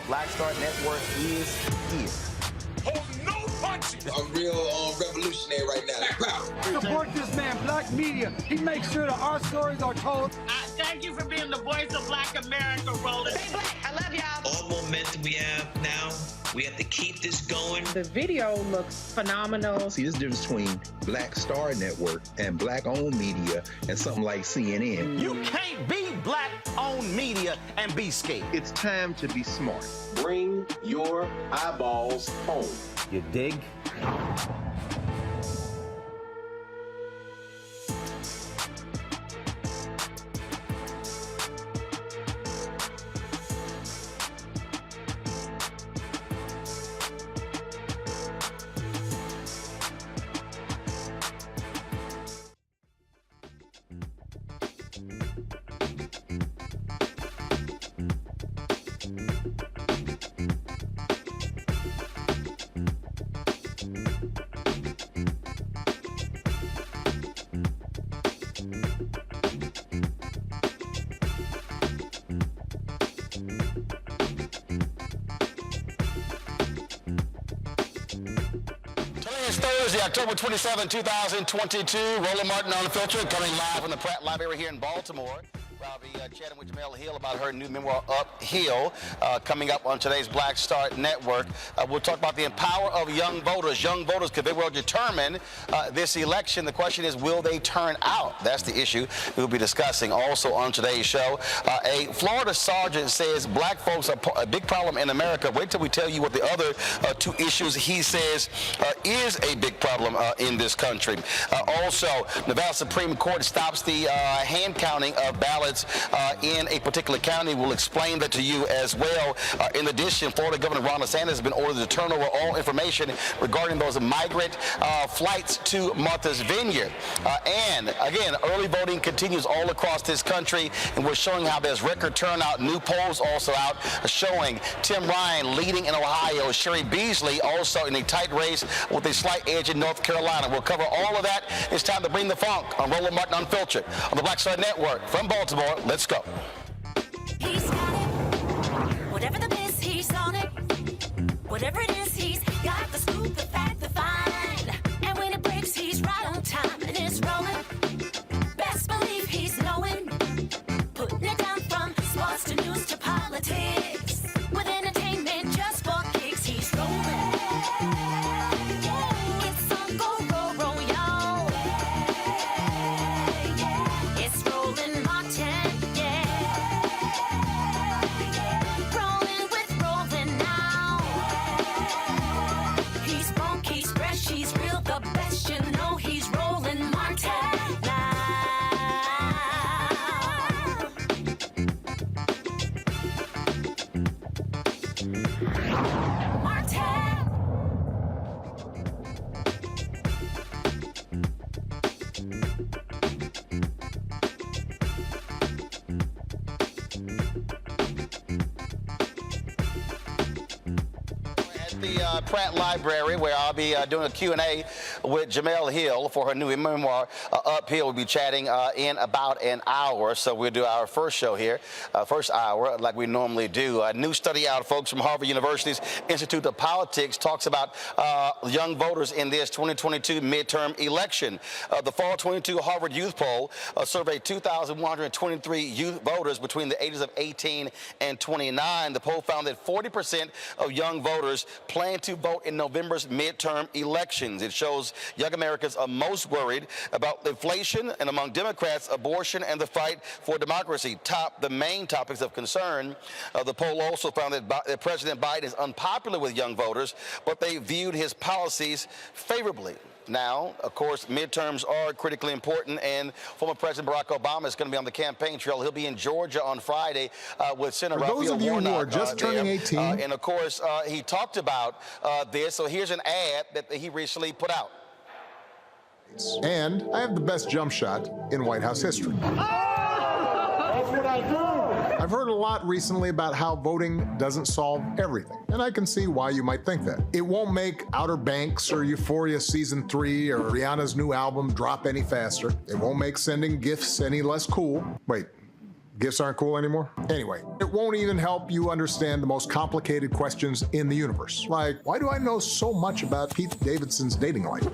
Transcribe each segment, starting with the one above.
Black Star Network is here. Hold no punches. I'm real revolutionary right now. Support this man, Black Media. He makes sure that our stories are told. Thank you for being the voice of Black America, Roland. Stay black. I love y'all. All momentum we have now, we have to keep this going. The video looks phenomenal. See, there's a difference between Black Star Network and Black-owned media and something like CNN. You can't be Black-owned media and be scared. It's time to be smart. Bring your eyeballs home. You dig? Thursday, October 27, 2022. Roland Martin Unfiltered, coming live from the Pratt Library here in Baltimore. I'll be chatting with Jemele Hill about her new memoir, Uphill, coming up on today's Black Star Network. We'll talk about the empower of young voters. Young voters could very well determine this election. The question is, will they turn out? That's the issue we'll be discussing also on today's show. A Florida sergeant says black folks are a big problem in America. Wait till we tell you what the other two issues he says is a big problem in this country. Also, Nevada Supreme Court stops the hand counting of ballots ballots in a particular county. We'll explain that to you as well. In addition, Florida Governor Ron DeSantis has been ordered to turn over all information regarding those migrant flights to Martha's Vineyard. And again, early voting continues all across this country, and we're showing how there's record turnout. New polls also out showing Tim Ryan leading in Ohio, Sherry Beasley also in a tight race with a slight edge in North Carolina. We'll cover all of that. It's time to bring the funk on Roland Martin Unfiltered on the Black Star Network. From Baltimore, let's go. He's got it. Whatever the biz, he's on it. Whatever it is, he's got the scoop, the fact, the find. And when it breaks, he's right on time and it's rolling. Best believe he's knowing. Putting it down from sports to news to politics. With entertainment just for kicks, he's rolling. It's on go, roll, roll, y'all. It's Roland Martin, yeah. Rolling with Roland now. He's funky, he's fresh, he's real, the best, you know he's Roland Martin now. The Pratt Library, where I'll be doing a Q&A with Jemele Hill for her new memoir, Uphill. We'll be chatting in about an hour, so we'll do our first show here, first hour, like we normally do. A new study out, folks, from Harvard University's Institute of Politics talks about young voters in this 2022 midterm election. The Fall 22 Harvard Youth Poll surveyed 2,123 youth voters between the ages of 18 and 29. The poll found that 40% of young voters plan to vote in November's midterm elections. It shows young Americans are most worried about inflation, and among Democrats, abortion and the fight for democracy top the main topics of concern. The poll also found that President Biden is unpopular with young voters, but they viewed his policies favorably. Now, of course, midterms are critically important, and former President Barack Obama is going to be on the campaign trail. He'll be in Georgia on Friday with Senator Raphael Warnock. For those of you who are just turning 18. And, of course, he talked about this. So here's an ad that he recently put out. And I have the best jump shot in White House history. That's what I do. I've heard a lot recently about how voting doesn't solve everything, and I can see why you might think that. It won't make Outer Banks or Euphoria Season 3 or Rihanna's new album drop any faster. It won't make sending gifts any less cool. Wait, gifts aren't cool anymore? Anyway, it won't even help you understand the most complicated questions in the universe. Like, why do I know so much about Pete Davidson's dating life?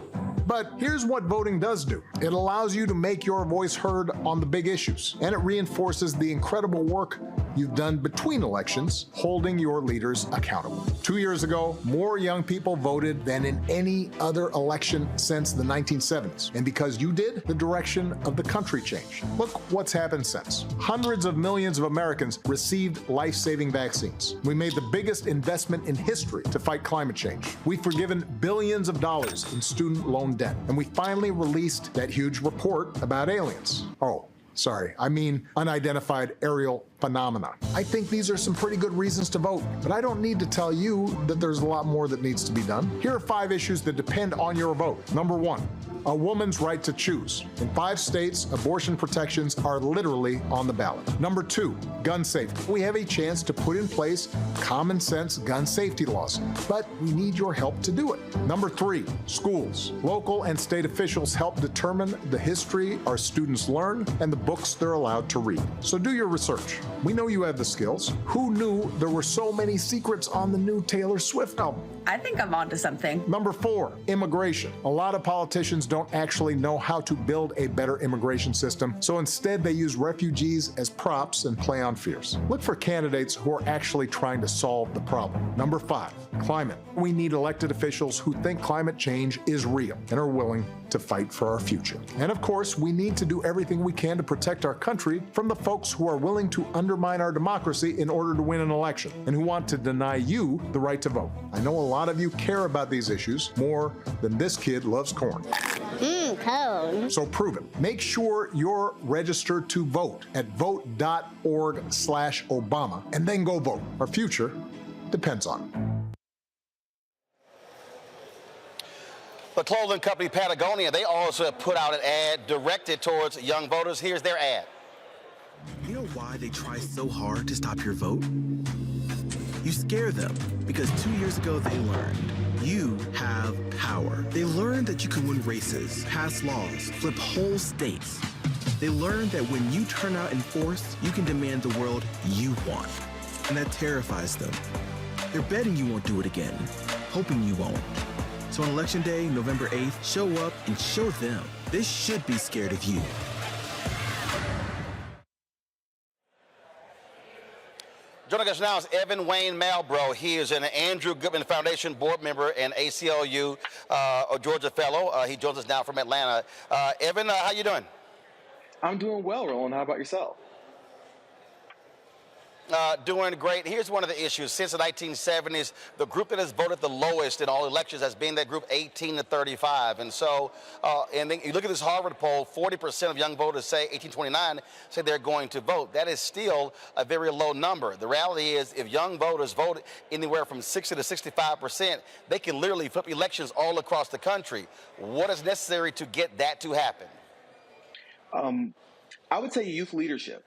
But here's what voting does do. It allows you to make your voice heard on the big issues, and it reinforces the incredible work you've done between elections, holding your leaders accountable. 2 years ago, more young people voted than in any other election since the 1970s. And because you did, the direction of the country changed. Look what's happened since. Hundreds of millions of Americans received life-saving vaccines. We made the biggest investment in history to fight climate change. We've forgiven billions of dollars in student loan debt. And we finally released that huge report about aliens. Oh, sorry, I mean unidentified aerial phenomena. I think these are some pretty good reasons to vote, but I don't need to tell you that there's a lot more that needs to be done. Here are 5 issues that depend on your vote. Number 1, a woman's right to choose. In 5 states, abortion protections are literally on the ballot. Number 2, gun safety. We have a chance to put in place common sense gun safety laws, but we need your help to do it. Number 3, schools. Local and state officials help determine the history our students learn and the books they're allowed to read. So do your research. We know you have the skills. Who knew there were so many secrets on the new Taylor Swift album? I think I'm onto something. Number 4, immigration. A lot of politicians don't actually know how to build a better immigration system, so instead they use refugees as props and play on fears. Look for candidates who are actually trying to solve the problem. Number 5, climate. We need elected officials who think climate change is real and are willing to fight for our future. And of course, we need to do everything we can to protect our country from the folks who are willing to undermine our democracy in order to win an election and who want to deny you the right to vote. I know a lot of you care about these issues more than this kid loves corn. Cone. So prove it. Make sure you're registered to vote at vote.org/Obama and then go vote. Our future depends on it. The clothing company Patagonia, they also put out an ad directed towards young voters. Here's their ad. You know why they try so hard to stop your vote? You scare them because 2 years ago they learned you have power. They learned that you can win races, pass laws, flip whole states. They learned that when you turn out in force, you can demand the world you want. And that terrifies them. They're betting you won't do it again, hoping you won't. So on Election Day, November 8th, show up and show them they should be scared of you. Joining us now is Evan Wayne Malbrough. He is an Andrew Goodman Foundation board member and ACLU Georgia fellow. He joins us now from Atlanta. Evan, how you doing? I'm doing well, Roland. How about yourself? Doing great. Here's one of the issues. Since the 1970s, the group that has voted the lowest in all elections has been that group 18 to 35. And so, and then you look at this Harvard poll, 40% of young voters say, 1829, say they're going to vote. That is still a very low number. The reality is if young voters vote anywhere from 60 to 65%, they can literally flip elections all across the country. What is necessary to get that to happen? I would say youth leadership.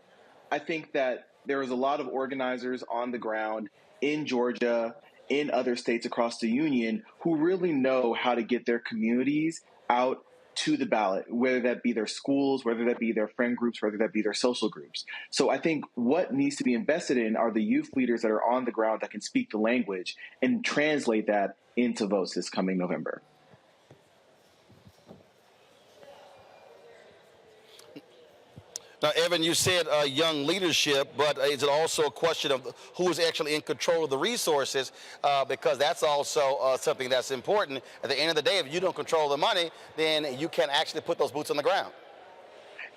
I think that there is a lot of organizers on the ground in Georgia, in other states across the union, who really know how to get their communities out to the ballot, whether that be their schools, whether that be their friend groups, whether that be their social groups. So I think what needs to be invested in are the youth leaders that are on the ground that can speak the language and translate that into votes this coming November. Now, Evan, you said young leadership, but is it also a question of who is actually in control of the resources? Because that's also something that's important. At the end of the day, if you don't control the money, then you can actually put those boots on the ground.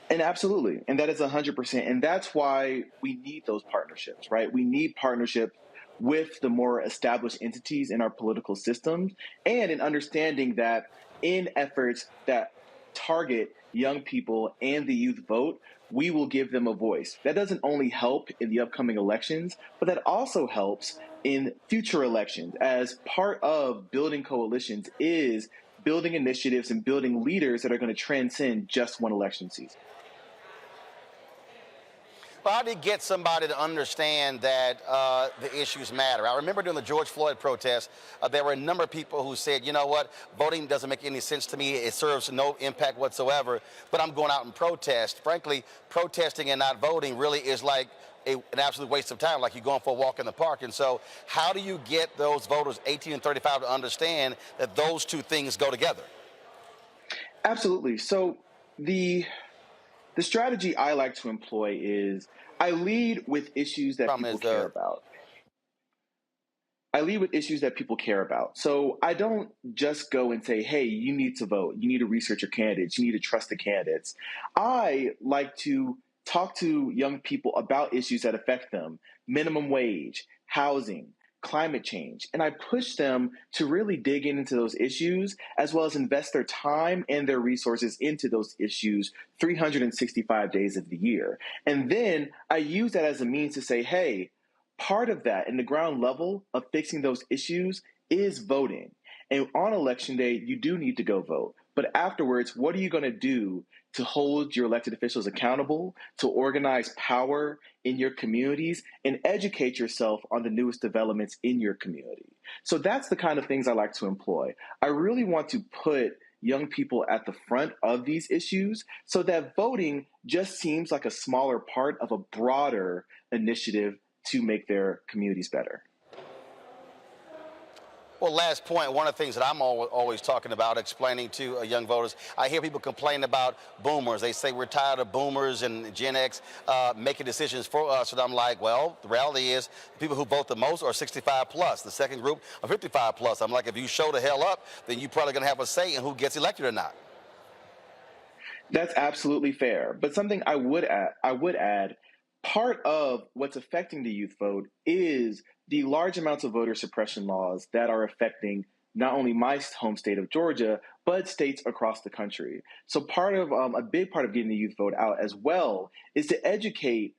And absolutely. And that is 100%. And that's why we need those partnerships, right? We need partnerships with the more established entities in our political systems and in understanding that in efforts that target young people and the youth vote, we will give them a voice. That doesn't only help in the upcoming elections, but that also helps in future elections, as part of building coalitions is building initiatives and building leaders that are going to transcend just one election season. Well, how do you get somebody to understand that the issues matter? I remember during the George Floyd protests, there were a number of people who said, you know what, voting doesn't make any sense to me. It serves no impact whatsoever, but I'm going out and protest. Frankly, protesting and not voting really is like an absolute waste of time, like you're going for a walk in the park. And so how do you get those voters 18 and 35 to understand that those two things go together? Absolutely. So the strategy I like to employ is I lead with issues that people care about. I lead with issues that people care about. So I don't just go and say, hey, you need to vote. You need to research your candidates. You need to trust the candidates. I like to talk to young people about issues that affect them: minimum wage, housing, climate change. And I push them to really dig into those issues, as well as invest their time and their resources into those issues 365 days of the year. And then I use that as a means to say, hey, part of that in the ground level of fixing those issues is voting. And on Election Day, you do need to go vote. But afterwards, what are you going to do to hold your elected officials accountable, to organize power in your communities, and educate yourself on the newest developments in your community? So that's the kind of things I like to employ. I really want to put young people at the front of these issues so that voting just seems like a smaller part of a broader initiative to make their communities better. Well, last point, one of the things that I'm always talking about, explaining to young voters, I hear people complain about boomers. They say we're tired of boomers and Gen X making decisions for us. And I'm like, well, the reality is the people who vote the most are 65 plus. The second group are 55 plus. I'm like, if you show the hell up, then you're probably going to have a say in who gets elected or not. That's absolutely fair. But something I would add, part of what's affecting the youth vote is the large amounts of voter suppression laws that are affecting not only my home state of Georgia, but states across the country. So a big part of getting the youth vote out as well is to educate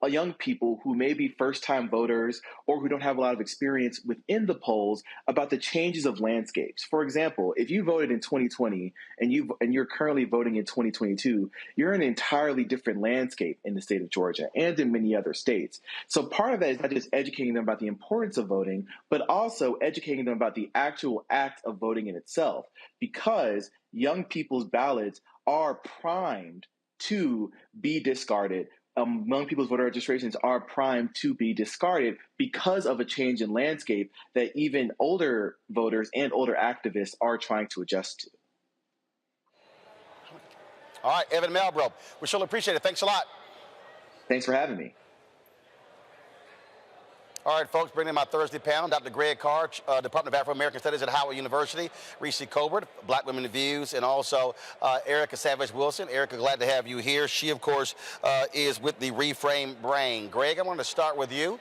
young people who may be first-time voters or who don't have a lot of experience within the polls about the changes of landscapes. For example, if you voted in 2020 and you're currently voting in 2022, you're in an entirely different landscape in the state of Georgia and in many other states. So part of that is not just educating them about the importance of voting, but also educating them about the actual act of voting in itself, because young people's ballots are primed to be discarded. Young people's voter registrations are primed to be discarded because of a change in landscape that even older voters and older activists are trying to adjust to. All right, Evan Malbrough, we surely appreciate it. Thanks a lot. Thanks for having me. All right, folks, bringing in my Thursday panel, Dr. Greg Carr, Department of Afro-American Studies at Howard University, Reese Colbert, Black Women in Views, and also Erica Savage-Wilson. Erica, glad to have you here. She, of course, is with the Reframe Brain. Greg, I want to start with you.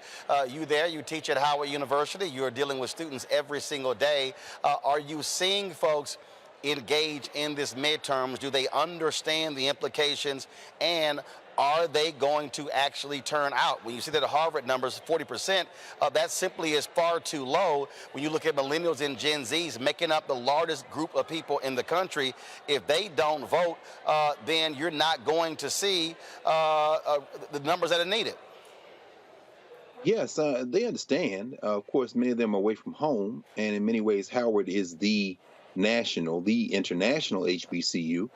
You teach at Howard University. You're dealing with students every single day. Are you seeing folks engage in this midterms? Do they understand the implications, and are they going to actually turn out? When you see that the Harvard numbers, 40%, that simply is far too low. When you look at millennials and Gen Zs making up the largest group of people in the country, if they don't vote, then you're not going to see the numbers that are needed. Yes, they understand. Of course, many of them are away from home, and in many ways, Howard is the international HBCU.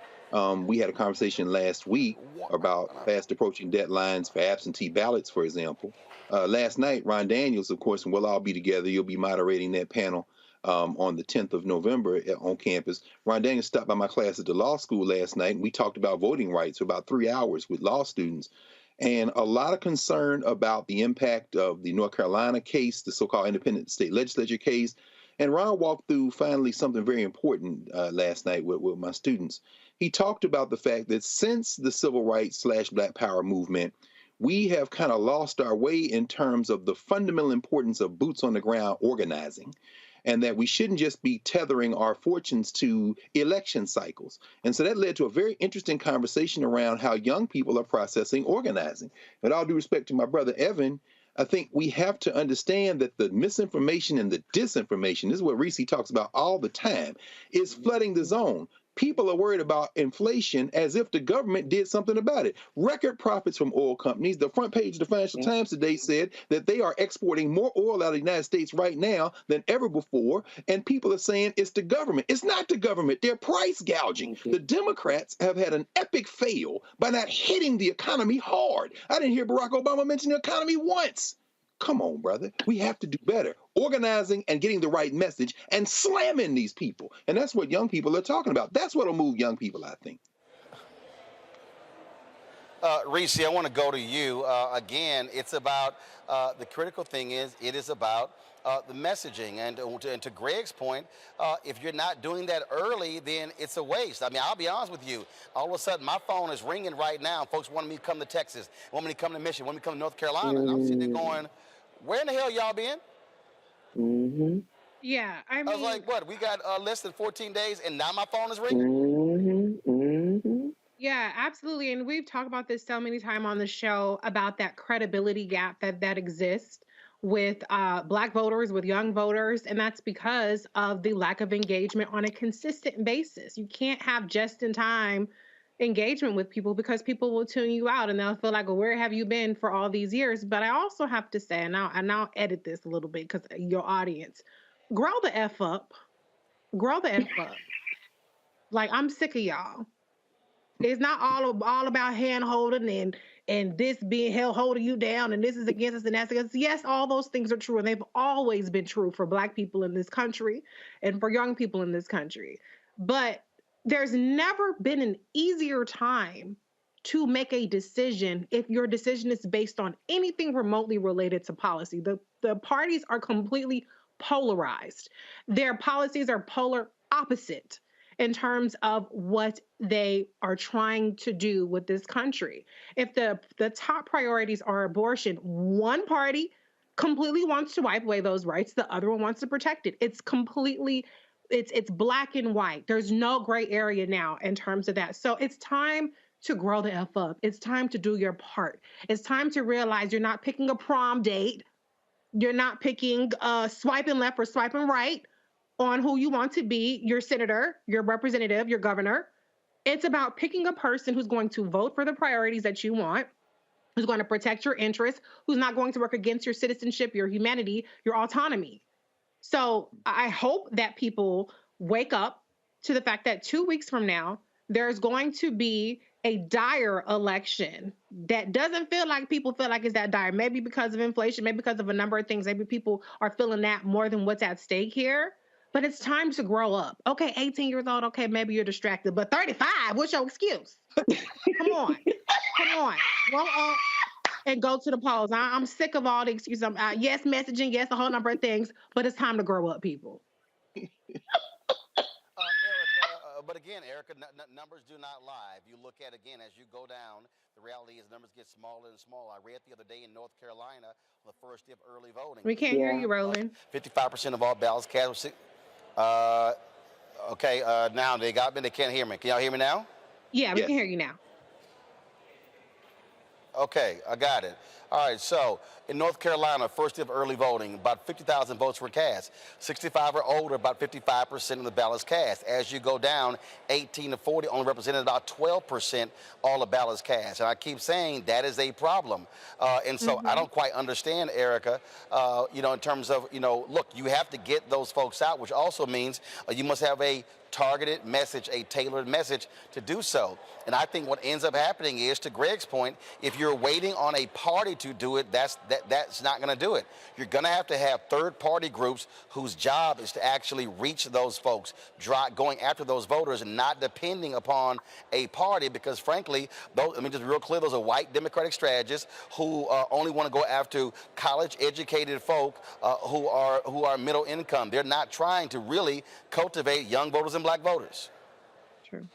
We had a conversation last week about fast approaching deadlines for absentee ballots, for example. Last night, Ron Daniels, of course, and we'll all be together. You'll be moderating that panel on the 10th of November on campus. Ron Daniels stopped by my class at the law school last night, and we talked about voting rights for about 3 hours with law students. And a lot of concern about the impact of the North Carolina case, the so-called independent state legislature case. And Ron walked through finally something very important last night with my students. He talked about the fact that since the civil rights / Black Power movement, we have kind of lost our way in terms of the fundamental importance of boots on the ground organizing, and that we shouldn't just be tethering our fortunes to election cycles. And so that led to a very interesting conversation around how young people are processing organizing. With all due respect to my brother Evan, I think we have to understand that the misinformation and the disinformation, this is what Reese talks about all the time, is flooding the zone. People are worried about inflation as if the government did something about it. Record profits from oil companies. The front page of the Financial Times today said that they are exporting more oil out of the United States right now than ever before. And people are saying it's the government. It's not the government. They're price gouging. The Democrats have had an epic fail by not hitting the economy hard. I didn't hear Barack Obama mention the economy once. Come on, brother. We have to do better. Organizing and getting the right message and slamming these people. And that's what young people are talking about. That's what will move young people, I think. Reese, I want to go to you. Again, it's about, the critical thing is, it is about the messaging. And to Greg's point, if you're not doing that early, then it's a waste. I mean, I'll be honest with you. All of a sudden, my phone is ringing right now. Folks want me to come to Texas, want me to come to Michigan, want me to come to North Carolina. And I'm sitting there going, where in the hell y'all been? Yeah, I was like, what? We got less than 14 days, and now my phone is ringing? Yeah, absolutely. And we've talked about this so many times on the show about that credibility gap that exists with Black voters, with young voters, and that's because of the lack of engagement on a consistent basis. You can't have just-in-time engagement with people because people will tune you out and they'll feel like, well, where have you been for all these years? But I also have to say, and I'll edit this a little bit because your audience, grow the F up. Grow the F up. Like, I'm sick of y'all. It's not all about hand holding and this being holding you down and this is against us and that's against us. Yes, all those things are true and they've always been true for Black people in this country and for young people in this country. But there's never been an easier time to make a decision if your decision is based on anything remotely related to policy. The parties are completely polarized. Their policies are polar opposite. in terms of what they are trying to do with this country. If the top priorities are abortion, one party completely wants to wipe away those rights, the other one wants to protect it. It's completely, it's black and white. There's no gray area now in terms of that. So it's time to grow the F up. It's time to do your part. It's time to realize you're not picking a prom date. You're not picking swiping left or swiping right on who you want to be, your senator, your representative, your governor. It's about picking a person who's going to vote for the priorities that you want, who's going to protect your interests, who's not going to work against your citizenship, your humanity, your autonomy. So I hope that people wake up to the fact that 2 weeks from now, there's going to be a dire election that doesn't feel like people feel like it's that dire. Maybe because of inflation, maybe because of a number of things. Maybe people are feeling that more than what's at stake here. But it's time to grow up. Okay, 18 years old, okay, maybe you're distracted. But 35, what's your excuse? Come on. Grow up and go to the polls. I'm sick of all the excuses. Yes, messaging, yes, a whole number of things. But it's time to grow up, people. But again, Erica, numbers do not lie. If you look at, again, as you go down, the reality is numbers get smaller and smaller. I read the other day in North Carolina, the first day of early voting. We can't hear you, Roland. 55% of all ballots cast. Okay, now they got me. They can't hear me. Can y'all hear me now? Yeah, we can hear you now. Okay, I got it. All right, so in North Carolina, first day of early voting, about 50,000 votes were cast. 65 or older, about 55% of the ballots cast. As you go down, 18 to 40 only represented about 12% all the ballots cast. And I keep saying that is a problem. And so I don't quite understand, Erica, in terms of, look, you have to get those folks out, which also means you must have a targeted message, a tailored message to do so. And I think what ends up happening is, to Greg's point, if you're waiting on a party to do it, that's not going to do it. You're going to have third-party groups whose job is to actually reach those folks, going after those voters, and not depending upon a party, because frankly, just real clear, those are white Democratic strategists who only want to go after college-educated folk who are middle income. They're not trying to really cultivate young voters and black voters. True.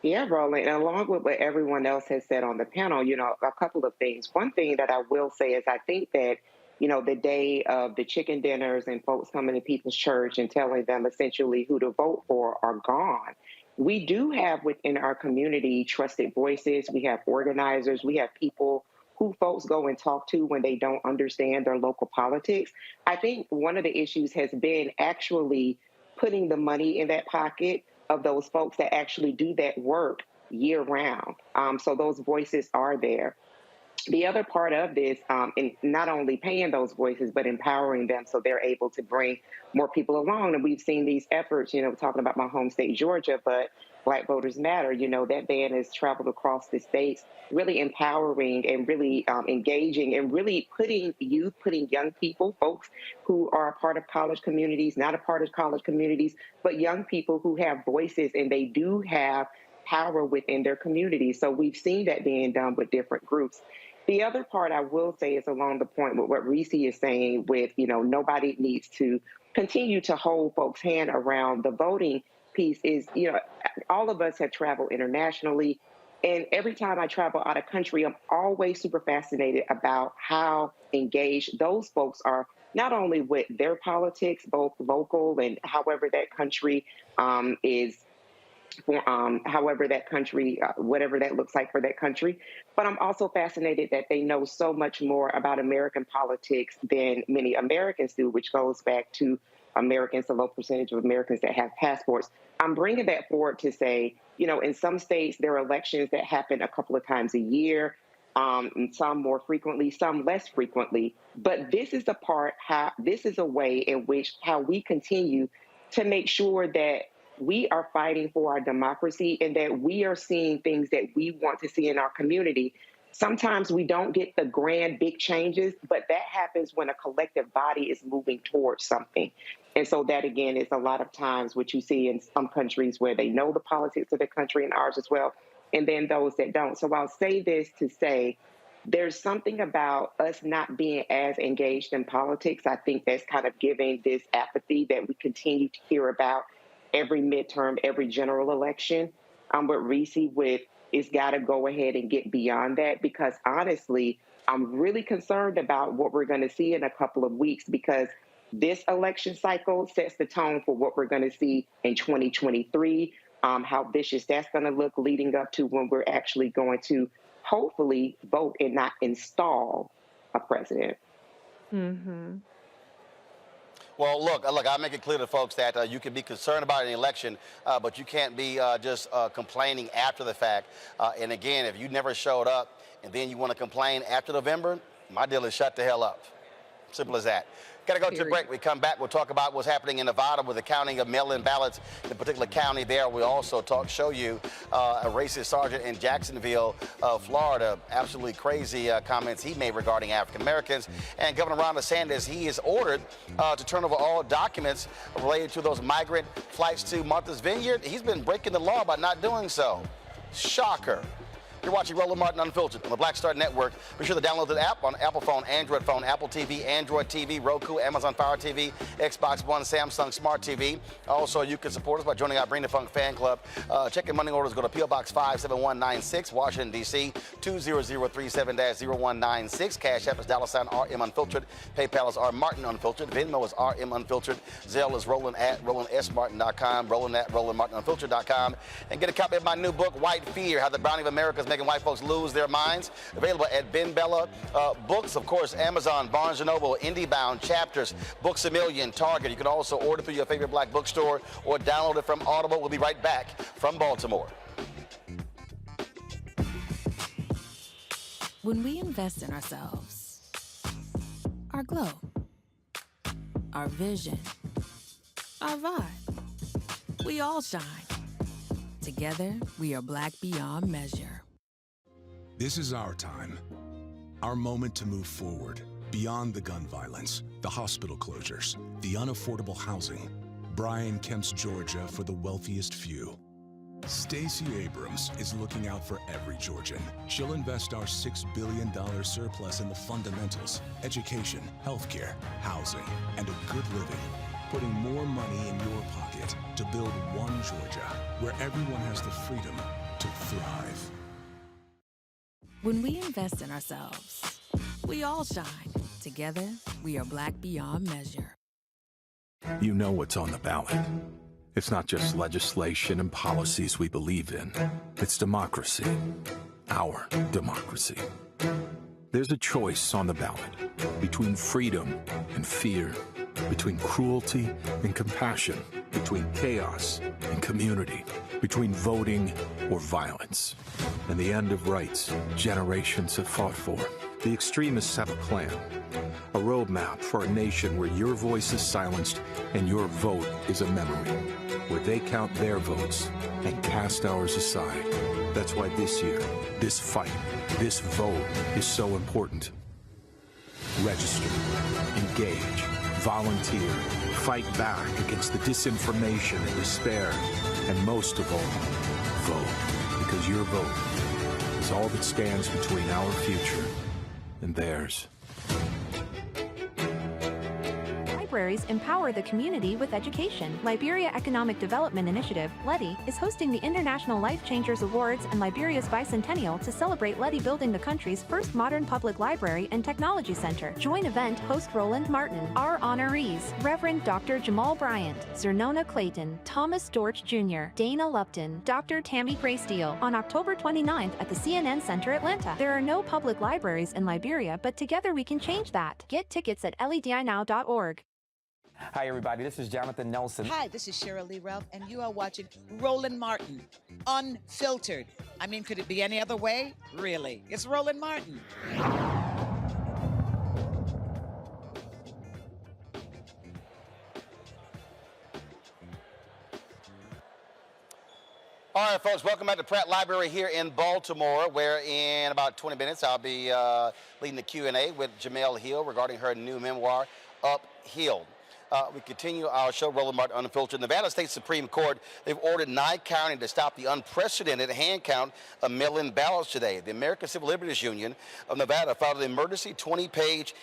Yeah, Roland, and along with what everyone else has said on the panel, a couple of things. One thing that I will say is I think that, the day of the chicken dinners and folks coming to people's church and telling them essentially who to vote for are gone. We do have within our community trusted voices. We have organizers. We have people who folks go and talk to when they don't understand their local politics. I think one of the issues has been actually putting the money in that pocket of those folks that actually do that work year round. So those voices are there. The other part of this, in not only paying those voices, but empowering them so they're able to bring more people along. And we've seen these efforts, talking about my home state, Georgia, but Black Voters Matter, that band has traveled across the states, really empowering and really engaging and really putting young people, folks who are a part of college communities, not a part of college communities, but young people who have voices and they do have power within their communities. So we've seen that being done with different groups. The other part I will say is along the point with what Reese is saying with, nobody needs to continue to hold folks' hand around the voting piece is, all of us have traveled internationally. And every time I travel out of country, I'm always super fascinated about how engaged those folks are, not only with their politics, both local and however that country however that country, whatever that looks like for that country. But I'm also fascinated that they know so much more about American politics than many Americans do, which goes back to Americans, the low percentage of Americans that have passports. I'm bringing that forward to say, in some states, there are elections that happen a couple of times a year, some more frequently, some less frequently. But this is a way in which how we continue to make sure that we are fighting for our democracy and that we are seeing things that we want to see in our community. Sometimes we don't get the grand, big changes, but that happens when a collective body is moving towards something. And so that, again, is a lot of times what you see in some countries where they know the politics of the country and ours as well, and then those that don't. So I'll say this to say there's something about us not being as engaged in politics. I think that's kind of giving this apathy that we continue to hear about. every midterm, every general election. I'm with Reese with it's got to go ahead and get beyond that, because honestly, I'm really concerned about what we're going to see in a couple of weeks, because this election cycle sets the tone for what we're going to see in 2023, how vicious that's going to look leading up to when we're actually going to hopefully vote and not install a president. Mm-hmm. Well, look, I'll make it clear to folks that you can be concerned about an election, but you can't be just complaining after the fact. And again, if you never showed up and then you want to complain after November, my deal is shut the hell up. Simple as that. Got to go to a break. We come back, we'll talk about what's happening in Nevada with the counting of mail-in ballots in a particular county there. We'll also show you a racist sergeant in Jacksonville, Florida. Absolutely crazy comments he made regarding African Americans. And Governor Ron DeSantis, he is ordered to turn over all documents related to those migrant flights to Martha's Vineyard. He's been breaking the law by not doing so. Shocker. You're watching Roland Martin Unfiltered on the Black Star Network. Be sure to download the app on Apple phone, Android phone, Apple TV, Android TV, Roku, Amazon Fire TV, Xbox One, Samsung Smart TV. Also, you can support us by joining our Bring the Funk fan club. Check in money orders. Go to P.O. Box 57196, Washington, D.C., 20037-0196. Cash App is $RM Unfiltered. PayPal is R Martin Unfiltered. Venmo is RM Unfiltered. Zelle is Roland@RolandSMartin.com, Roland@RolandMartinUnfiltered.com. And get a copy of my new book, White Fear, How the Browning of America is Making White Folks Lose Their Minds. Available at Ben Bella Books, of course, Amazon, Barnes & Noble, IndieBound, Chapters, Books A Million, Target. You can also order through your favorite black bookstore or download it from Audible. We'll be right back from Baltimore. When we invest in ourselves, our glow, our vision, our vibe, we all shine. Together, we are black beyond measure. This is our time, our moment to move forward, beyond the gun violence, the hospital closures, the unaffordable housing. Brian Kemp's Georgia for the wealthiest few. Stacey Abrams is looking out for every Georgian. She'll invest our $6 billion surplus in the fundamentals, education, healthcare, housing, and a good living, putting more money in your pocket to build one Georgia where everyone has the freedom to thrive. When we invest in ourselves, we all shine. Together, we are black beyond measure. You know what's on the ballot. It's not just legislation and policies we believe in. It's democracy. Our democracy. There's a choice on the ballot between freedom and fear, between cruelty and compassion, between chaos and community, between voting or violence, and the end of rights generations have fought for. The extremists have a plan, a roadmap for a nation where your voice is silenced and your vote is a memory, where they count their votes and cast ours aside. That's why this year, this fight, this vote is so important. Register, engage, volunteer, fight back against the disinformation and despair, and most of all, vote, because your vote is all that stands between our future and theirs. Libraries empower the community with education. Liberia Economic Development Initiative, LEDI, is hosting the International Life Changers Awards and Liberia's bicentennial to celebrate LEDI building the country's first modern public library and technology center. Join event host Roland Martin. Our honorees, Reverend Dr. Jamal Bryant, Zernona Clayton, Thomas Dorch Jr., Dana Lupton, Dr. Tammy Graysteele, on October 29th at the CNN Center, Atlanta. There are no public libraries in Liberia, but together we can change that. Get tickets at ledinow.org. Hi, everybody. This is Jonathan Nelson. Hi, this is Cheryl Lee Ralph, and you are watching Roland Martin, Unfiltered. I mean, could it be any other way? Really? It's Roland Martin. All right, folks, welcome back to Pratt Library here in Baltimore, where in about 20 minutes I'll be leading the Q&A with Jemele Hill regarding her new memoir, Uphill. We continue our show, Roland Martin Unfiltered. Nevada State Supreme Court, they've ordered Nye County to stop the unprecedented hand count of mail-in ballots today. The American Civil Liberties Union of Nevada filed an emergency 20-page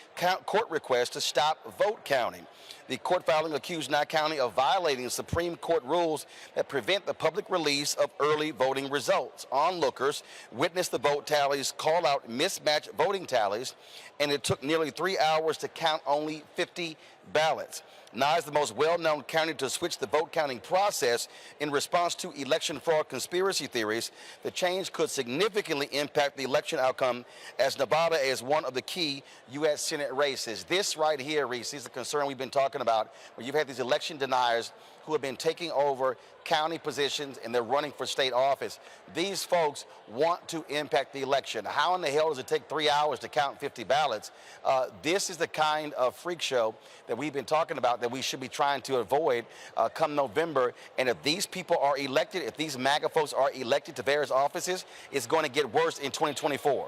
court request to stop vote counting. The court filing accused Nye County of violating Supreme Court rules that prevent the public release of early voting results. Onlookers witnessed the vote tallies call out mismatched voting tallies, and it took nearly 3 hours to count only 50 ballots. Nye is the most well-known county to switch the vote counting process in response to election fraud conspiracy theories. The change could significantly impact the election outcome, as Nevada is one of the key U.S. Senate races. This right here, Reese, is the concern we've been talking about, where you've had these election deniers who have been taking over county positions and they're running for state office. These folks want to impact the election. How in the hell does it take 3 hours to count 50 ballots? This is the kind of freak show that we've been talking about that we should be trying to avoid come November. And if these people are elected, if these MAGA folks are elected to various offices, it's going to get worse in 2024.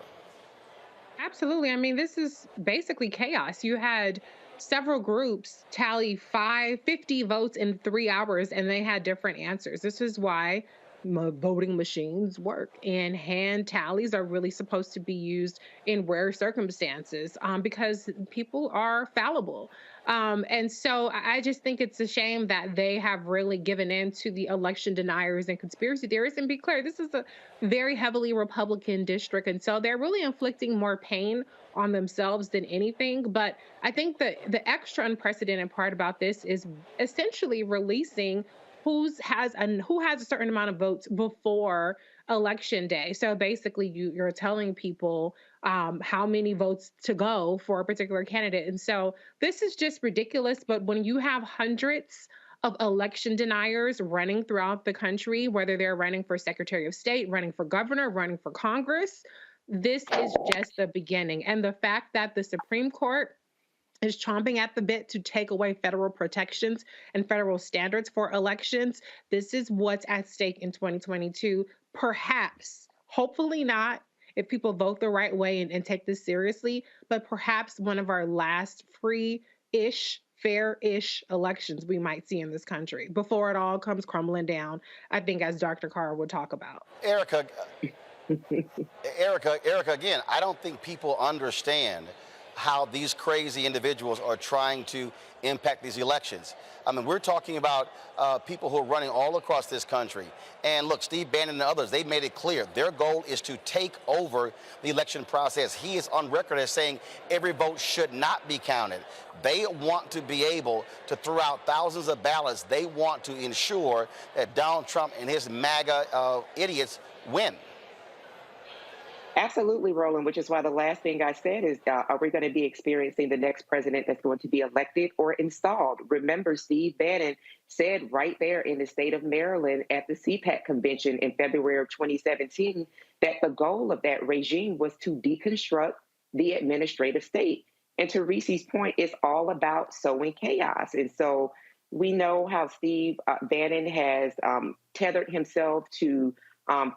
Absolutely. I mean, this is basically chaos. You had several groups tally 50 votes in 3 hours, and they had different answers. This is why voting machines work, and hand tallies are really supposed to be used in rare circumstances because people are fallible. And so I just think it's a shame that they have really given in to the election deniers and conspiracy theorists. And be clear, this is a very heavily Republican district, and so they're really inflicting more pain on themselves than anything. But I think the extra unprecedented part about this is essentially releasing who has a certain amount of votes before election day. So basically, you're telling people how many votes to go for a particular candidate. And so this is just ridiculous. But when you have hundreds of election deniers running throughout the country, whether they're running for Secretary of State, running for governor, running for Congress, this is just the beginning. And the fact that the Supreme Court is chomping at the bit to take away federal protections and federal standards for elections, this is what's at stake in 2022. Perhaps, hopefully not, if people vote the right way and take this seriously, but perhaps one of our last free-ish, fair-ish elections we might see in this country before it all comes crumbling down, I think, as Dr. Carr would talk about. Erica, again, I don't think people understand how these crazy individuals are trying to impact these elections. I mean, we're talking about people who are running all across this country. And look, Steve Bannon and others, they've made it clear their goal is to take over the election process. He is on record as saying every vote should not be counted. They want to be able to throw out thousands of ballots. They want to ensure that Donald Trump and his MAGA idiots win. Absolutely, Roland, which is why the last thing I said is, are we going to be experiencing the next president that's going to be elected or installed? Remember, Steve Bannon said right there in the state of Maryland at the CPAC convention in February of 2017 that the goal of that regime was to deconstruct the administrative state. And to Reese's point, it's all about sowing chaos. And so we know how Steve Bannon has tethered himself to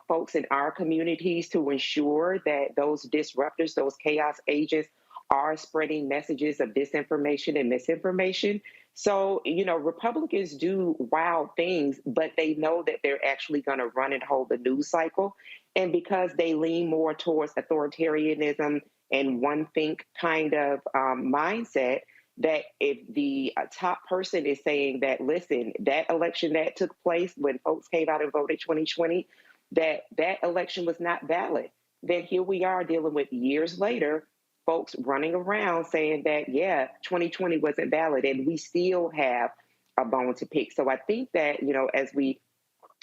folks in our communities to ensure that those disruptors, those chaos agents, are spreading messages of disinformation and misinformation. So, you know, Republicans do wild things, but they know that they're actually going to run and hold the news cycle. And because they lean more towards authoritarianism and one think kind of mindset, that if the top person is saying that, listen, that election that took place when folks came out and voted 2020, that election was not valid, then here we are dealing with years later, folks running around saying that, yeah, 2020 wasn't valid, and we still have a bone to pick. So I think that, you know, as we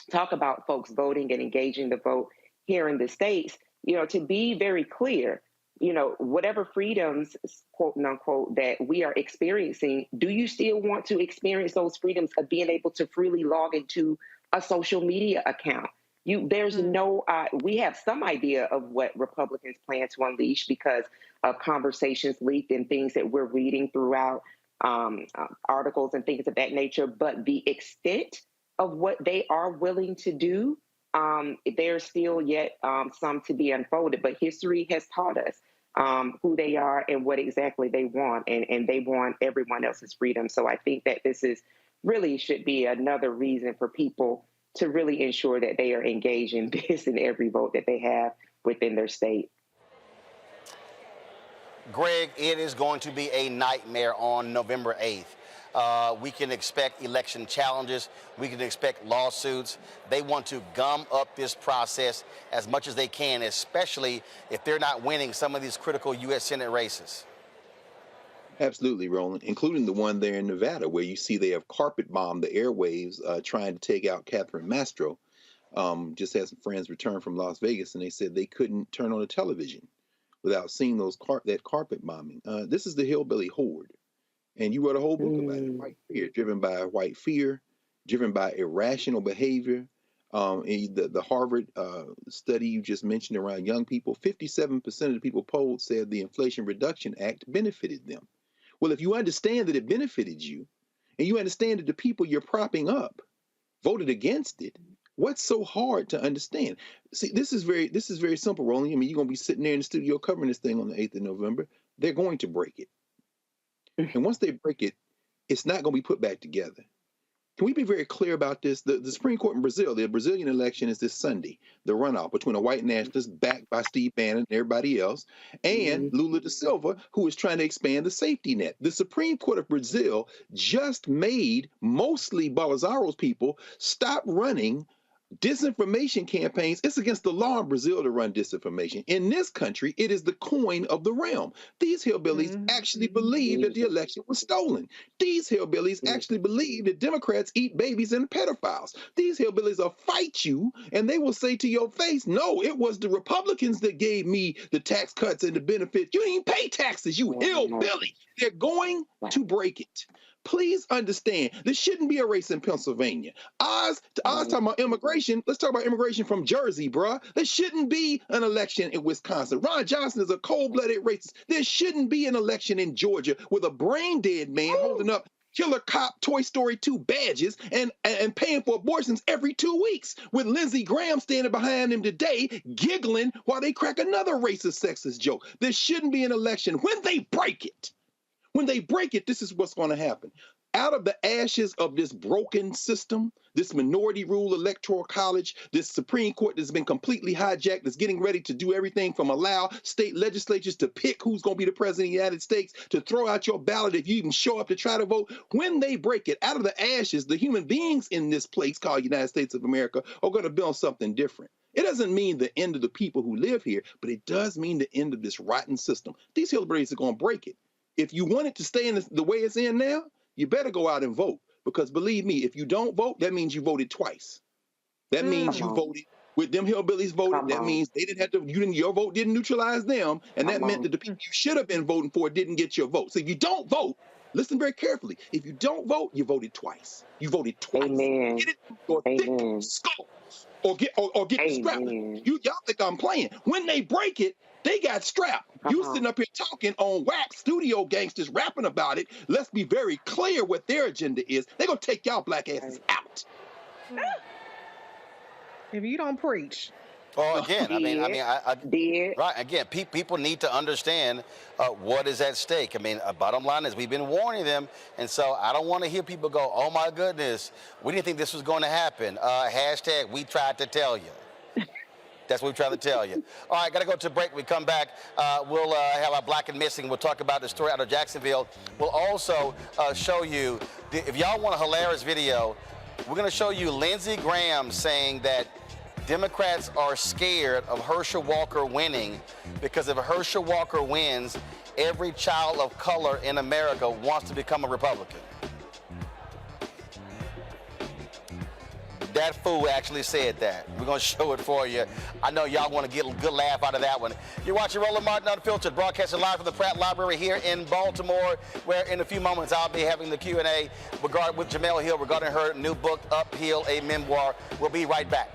talk about folks voting and engaging the vote here in the States, you know, to be very clear, you know, whatever freedoms, quote unquote, that we are experiencing, do you still want to experience those freedoms of being able to freely log into a social media account? There's no, we have some idea of what Republicans plan to unleash because of conversations leaked and things that we're reading throughout articles and things of that nature. But the extent of what they are willing to do, there's still yet some to be unfolded. But history has taught us who they are and what exactly they want, and they want everyone else's freedom. So I think that this is really should be another reason for people to really ensure that they are engaged in this and every vote that they have within their state. Greg, it is going to be a nightmare on November 8th. We can expect election challenges. We can expect lawsuits. They want to gum up this process as much as they can, especially if they're not winning some of these critical U.S. Senate races. Absolutely, Roland, including the one there in Nevada, where you see they have carpet bombed the airwaves trying to take out Catherine Mastro. Just had some friends return from Las Vegas, and they said they couldn't turn on the television without seeing that carpet bombing. This is the hillbilly horde. And you wrote a whole book about it, white fear, driven by white fear, driven by irrational behavior. The Harvard study you just mentioned around young people, 57% of the people polled said the Inflation Reduction Act benefited them. Well, if you understand that it benefited you, and you understand that the people you're propping up voted against it, what's so hard to understand? See, this is very simple, Roland. I mean, you're going to be sitting there in the studio covering this thing on the 8th of November. They're going to break it. And once they break it, it's not going to be put back together. Can we be very clear about this? The Supreme Court in Brazil, the Brazilian election is this Sunday, the runoff between a white nationalist backed by Steve Bannon and everybody else, and Lula da Silva, who is trying to expand the safety net. The Supreme Court of Brazil just made mostly Bolsonaro's people stop running disinformation campaigns. It's against the law in Brazil to run disinformation. In this country, it is the coin of the realm. These hillbillies actually believe that the election was stolen. These hillbillies actually believe that Democrats eat babies and pedophiles. These hillbillies will fight you, and they will say to your face, no, it was the Republicans that gave me the tax cuts and the benefits. You didn't even pay taxes, you hillbilly. They're going to break it. Please understand, this shouldn't be a race in Pennsylvania. Oz talking about immigration. Let's talk about immigration from Jersey, bruh. There shouldn't be an election in Wisconsin. Ron Johnson is a cold-blooded racist. There shouldn't be an election in Georgia with a brain-dead man holding up Killer Cop Toy Story 2 badges and paying for abortions every 2 weeks, with Lindsey Graham standing behind him today giggling while they crack another racist, sexist joke. There shouldn't be an election. When they break it, this is what's going to happen. Out of the ashes of this broken system, this minority rule electoral college, this Supreme Court that's been completely hijacked, that's getting ready to do everything from allow state legislatures to pick who's going to be the president of the United States, to throw out your ballot if you even show up to try to vote. When they break it, out of the ashes, the human beings in this place called United States of America are going to build something different. It doesn't mean the end of the people who live here, but it does mean the end of this rotten system. These hillbillies are going to break it. If you want it to stay in the way it's in now, you better go out and vote. Because believe me, if you don't vote, that means you voted twice. That means you voted with them hillbillies voted. That means they didn't have to. Your vote didn't neutralize them, and that meant that the people you should have been voting for didn't get your vote. So if you don't vote, listen very carefully. If you don't vote, you voted twice. You voted twice. Amen. Get it or thick skull, or get the strap. Y'all think I'm playing? When they break it, they got strapped. You sitting up here talking on wax studio gangsters rapping about it. Let's be very clear what their agenda is. They're going to take y'all black asses out. If you don't preach. Well, again, right, again, people need to understand what is at stake. I mean, bottom line is we've been warning them, and so I don't want to hear people go, oh, my goodness, we didn't think this was going to happen. Hashtag, we tried to tell you. That's what we're trying to tell you. All right, got to go to break. We come back. We'll have our Black and Missing. We'll talk about the story out of Jacksonville. We'll also show you, if y'all want a hilarious video, we're going to show you Lindsey Graham saying that Democrats are scared of Herschel Walker winning because if Herschel Walker wins, every child of color in America wants to become a Republican. That fool actually said that. We're going to show it for you. I know y'all want to get a good laugh out of that one. You're watching Roland Martin Unfiltered, broadcasting live from the Pratt Library here in Baltimore, where in a few moments I'll be having the Q&A with Jemele Hill regarding her new book, Uphill, a Memoir. We'll be right back.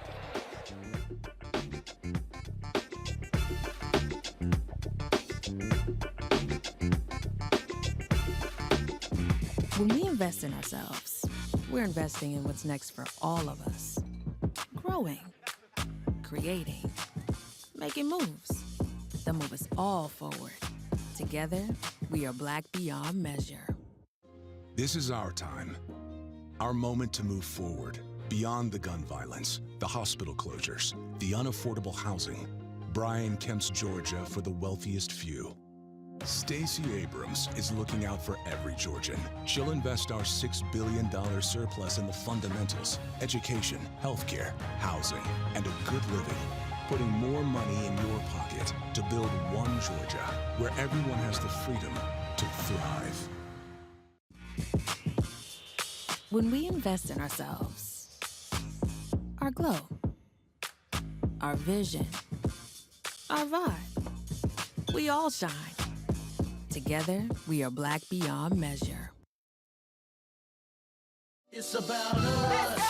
When we invest in ourselves, we're investing in what's next for all of us. Growing, creating, making moves. that move us all forward. Together, we are Black beyond measure. This is our time. Our moment to move forward, beyond the gun violence, the hospital closures, the unaffordable housing. Brian Kemp's Georgia for the wealthiest few. Stacey Abrams is looking out for every Georgian. She'll invest our $6 billion surplus in the fundamentals, education, healthcare, housing, and a good living, putting more money in your pocket to build one Georgia where everyone has the freedom to thrive. When we invest in ourselves, our glow, our vision, our vibe, we all shine. Together, we are Black beyond measure. It's about us.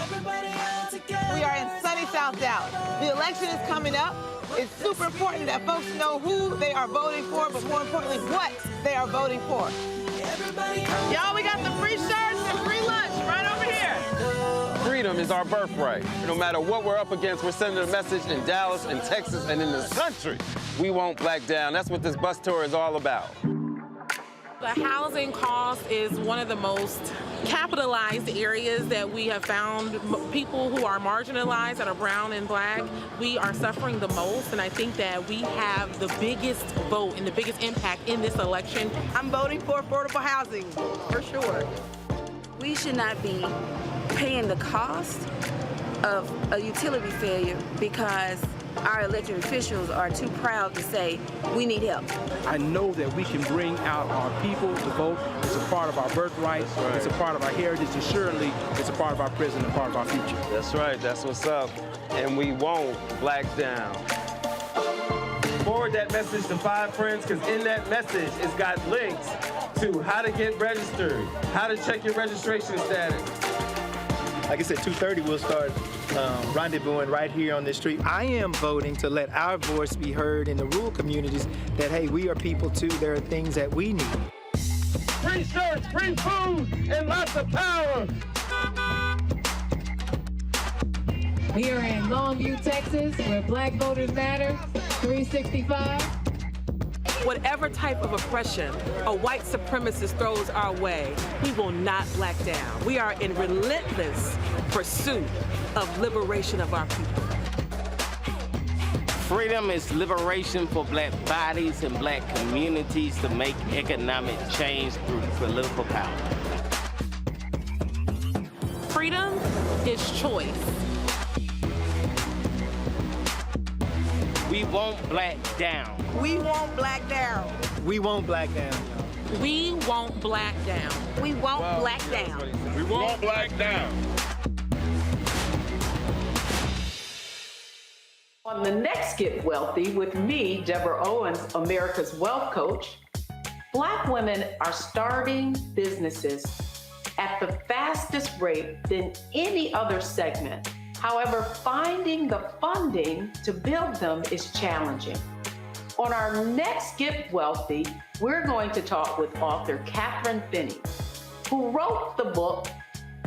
Everybody out together. We are in sunny South Dallas. The election is coming up. It's super important that folks know who they are voting for, but more importantly, what they are voting for. Y'all, we got the free shirts and free lunch right over here. Freedom is our birthright. No matter what we're up against, we're sending a message in Dallas and Texas and in this country. We won't back down. That's what this bus tour is all about. The housing cost is one of the most capitalized areas that we have found. People who are marginalized, that are brown and black, we are suffering the most, and I think that we have the biggest vote and the biggest impact in this election. I'm voting for affordable housing, for sure. We should not be paying the cost of a utility failure because our elected officials are too proud to say, we need help. I know that we can bring out our people to vote. It's a part of our birthright. Right. It's a part of our heritage, and surely it's a part of our present and part of our future. That's right. That's what's up. And we won't black down. Forward that message to 5 friends, because in that message, it's got links to how to get registered, how to check your registration status. Like I said, 2:30 we'll start rendezvousing right here on this street. I am voting to let our voice be heard in the rural communities that, hey, we are people too. There are things that we need. Free shirts, free food, and lots of power. We are in Longview, Texas, where Black voters matter, 365. Whatever type of oppression a white supremacist throws our way, we will not black down. We are in relentless pursuit of liberation of our people. Freedom is liberation for black bodies and black communities to make economic change through political power. Freedom is choice. We won't black down. We won't black down. We won't black down. We won't black down. We won't black down. We won't black down. On the next Get Wealthy with me, Deborah Owens, America's Wealth Coach, Black women are starting businesses at the fastest rate than any other segment. However, finding the funding to build them is challenging. On our next Get Wealthy, we're going to talk with author Catherine Finney, who wrote the book,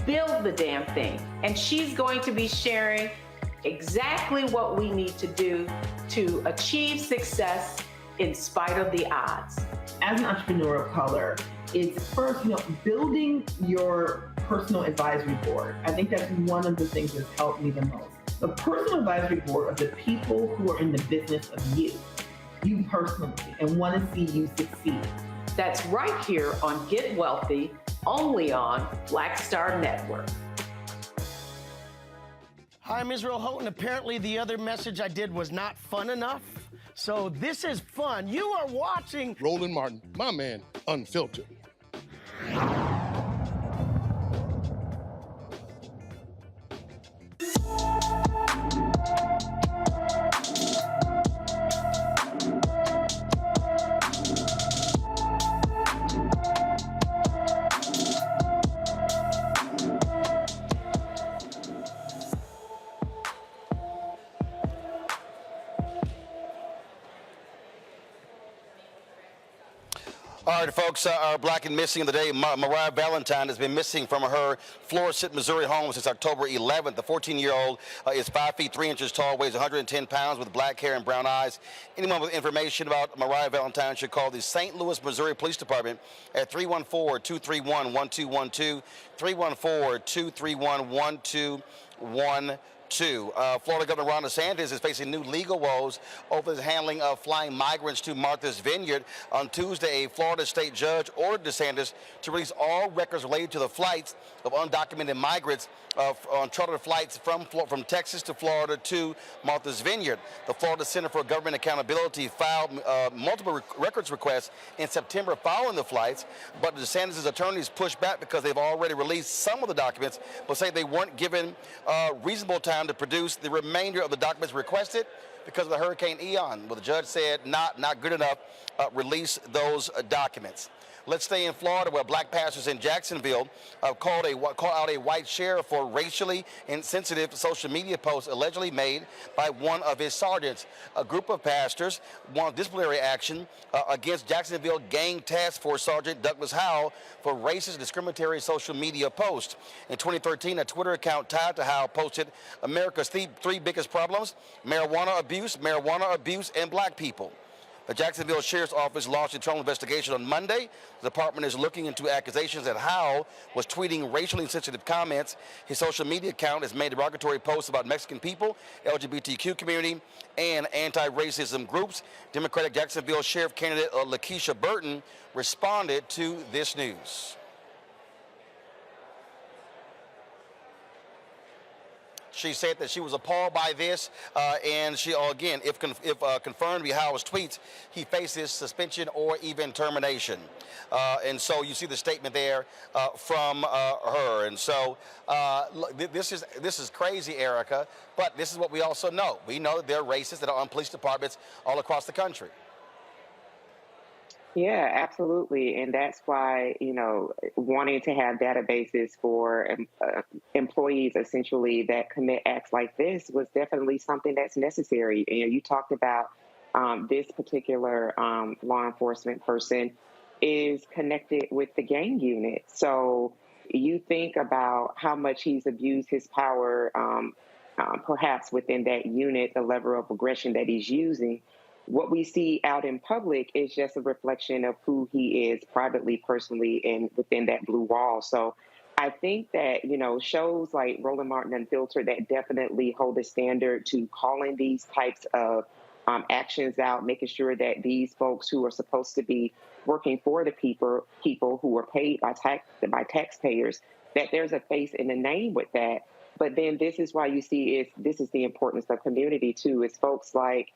Build the Damn Thing. And she's going to be sharing exactly what we need to do to achieve success in spite of the odds. As an entrepreneur of color, it's first, building your personal advisory board. I think that's one of the things that's helped me the most. The personal advisory board are the people who are in the business of you personally, and want to see you succeed. That's right here on Get Wealthy, only on Black Star Network. Hi, I'm Israel Houghton. Apparently the other message I did was not fun enough. So this is fun. You are watching Roland Martin, my man, Unfiltered. All right, folks, our Black and Missing of the day, Mariah Valentine, has been missing from her Florissant, Missouri home since October 11th. The 14-year-old is 5 feet 3 inches tall, weighs 110 pounds, with black hair and brown eyes. Anyone with information about Mariah Valentine should call the St. Louis, Missouri Police Department at 314-231-1212, 314-231-1212. Florida Governor Ron DeSantis is facing new legal woes over his handling of flying migrants to Martha's Vineyard. On Tuesday, a Florida state judge ordered DeSantis to release all records related to the flights of undocumented migrants on chartered flights from Texas to Florida to Martha's Vineyard. The Florida Center for Government Accountability filed multiple records requests in September following the flights, but DeSantis' attorneys pushed back because they've already released some of the documents, but say they weren't given reasonable time to produce the remainder of the documents requested because of the Hurricane Ian. Well, the judge said not good enough, release those documents. Let's stay in Florida, where black pastors in Jacksonville called out a white sheriff for racially insensitive social media posts allegedly made by one of his sergeants. A group of pastors want disciplinary action against Jacksonville Gang Task Force Sergeant Douglas Howell for racist discriminatory social media posts. In 2013, a Twitter account tied to Howell posted America's three biggest problems: marijuana abuse, and black people. The Jacksonville Sheriff's Office launched an internal investigation on Monday. The department is looking into accusations that Howell was tweeting racially insensitive comments. His social media account has made derogatory posts about Mexican people, LGBTQ community, and anti-racism groups. Democratic Jacksonville Sheriff candidate Lakeisha Burton responded to this news. She said that she was appalled by this, and she, again, if confirmed by Howell's tweets, he faces suspension or even termination. And so you see the statement there from her. And so this is crazy, Erica, but this is what we also know. We know that there are racists that are on police departments all across the country. Yeah, absolutely. And that's why, wanting to have databases for employees essentially that commit acts like this was definitely something that's necessary. You talked about this particular law enforcement person is connected with the gang unit. So you think about how much he's abused his power, perhaps within that unit, the level of aggression that he's using. What we see out in public is just a reflection of who he is privately, personally, and within that blue wall. So I think that, shows like Roland Martin Unfiltered that definitely hold a standard to calling these types of actions out, making sure that these folks who are supposed to be working for the people who are paid by taxpayers, that there's a face and a name with that. But then this is why you see this is the importance of community too, is folks like,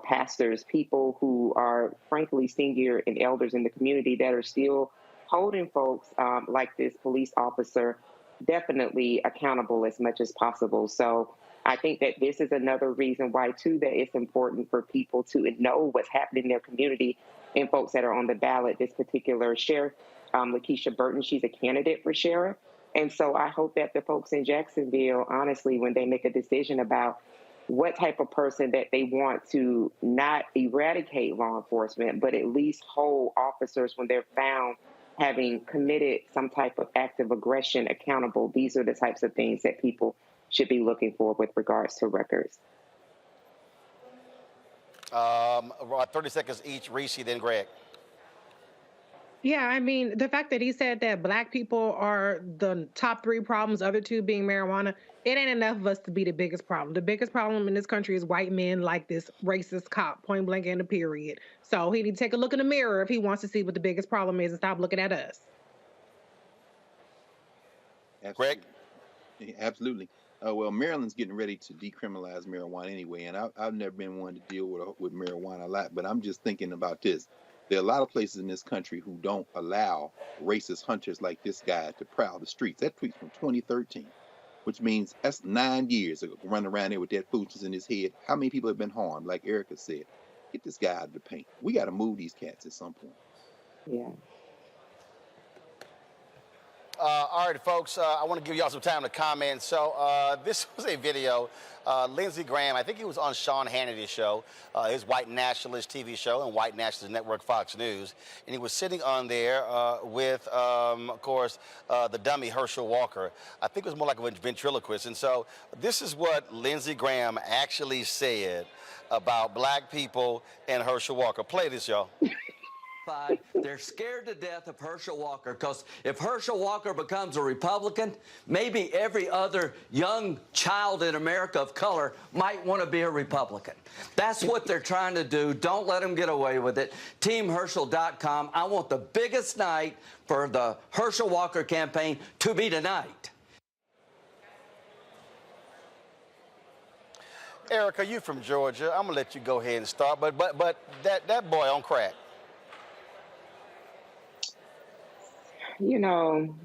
pastors, people who are frankly senior and elders in the community that are still holding folks like this police officer definitely accountable as much as possible. So I think that this is another reason why, too, that it's important for people to know what's happening in their community and folks that are on the ballot. This particular sheriff, Lakeisha Burton, she's a candidate for sheriff. And so I hope that the folks in Jacksonville, honestly, when they make a decision about what type of person that they want to not eradicate law enforcement, but at least hold officers when they're found having committed some type of act of aggression accountable. These are the types of things that people should be looking for with regards to records. 30 seconds each. Reese, then Greg. Yeah, I mean, the fact that he said that black people are the top 3 problems, other 2 being marijuana, it ain't enough of us to be the biggest problem. The biggest problem in this country is white men like this racist cop, point blank and a period. So he need to take a look in the mirror if he wants to see what the biggest problem is and stop looking at us. Greg? Absolutely. Well, Maryland's getting ready to decriminalize marijuana anyway, and I've never been one to deal with marijuana a lot, but I'm just thinking about this. There are a lot of places in this country who don't allow racist hunters like this guy to prowl the streets. That tweet's from 2013, which means that's 9 years ago, running around there with that foolishness in his head. How many people have been harmed? Like Erica said, get this guy out of the paint. We got to move these cats at some point. Yeah. All right, folks, I want to give y'all some time to comment. So this was a video. Lindsey Graham, I think he was on Sean Hannity's show, his white nationalist TV show and white nationalist network Fox News. And he was sitting on there with, of course, the dummy Herschel Walker. I think it was more like a ventriloquist. And so this is what Lindsey Graham actually said about black people and Herschel Walker. Play this, y'all. They're scared to death of Herschel Walker because if Herschel Walker becomes a Republican, maybe every other young child in America of color might want to be a Republican. That's what they're trying to do. Don't let them get away with it. TeamHerschel.com. I want the biggest night for the Herschel Walker campaign to be tonight. Erica, you from Georgia. I'm gonna let you go ahead and start, but that boy on crack. You know,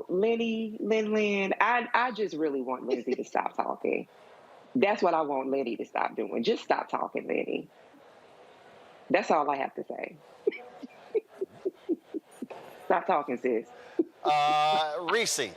Lynn, I just really want Lindsey to stop talking. That's what I want Lenny to stop doing. Just stop talking, Lenny. That's all I have to say. Stop talking, sis. Reese.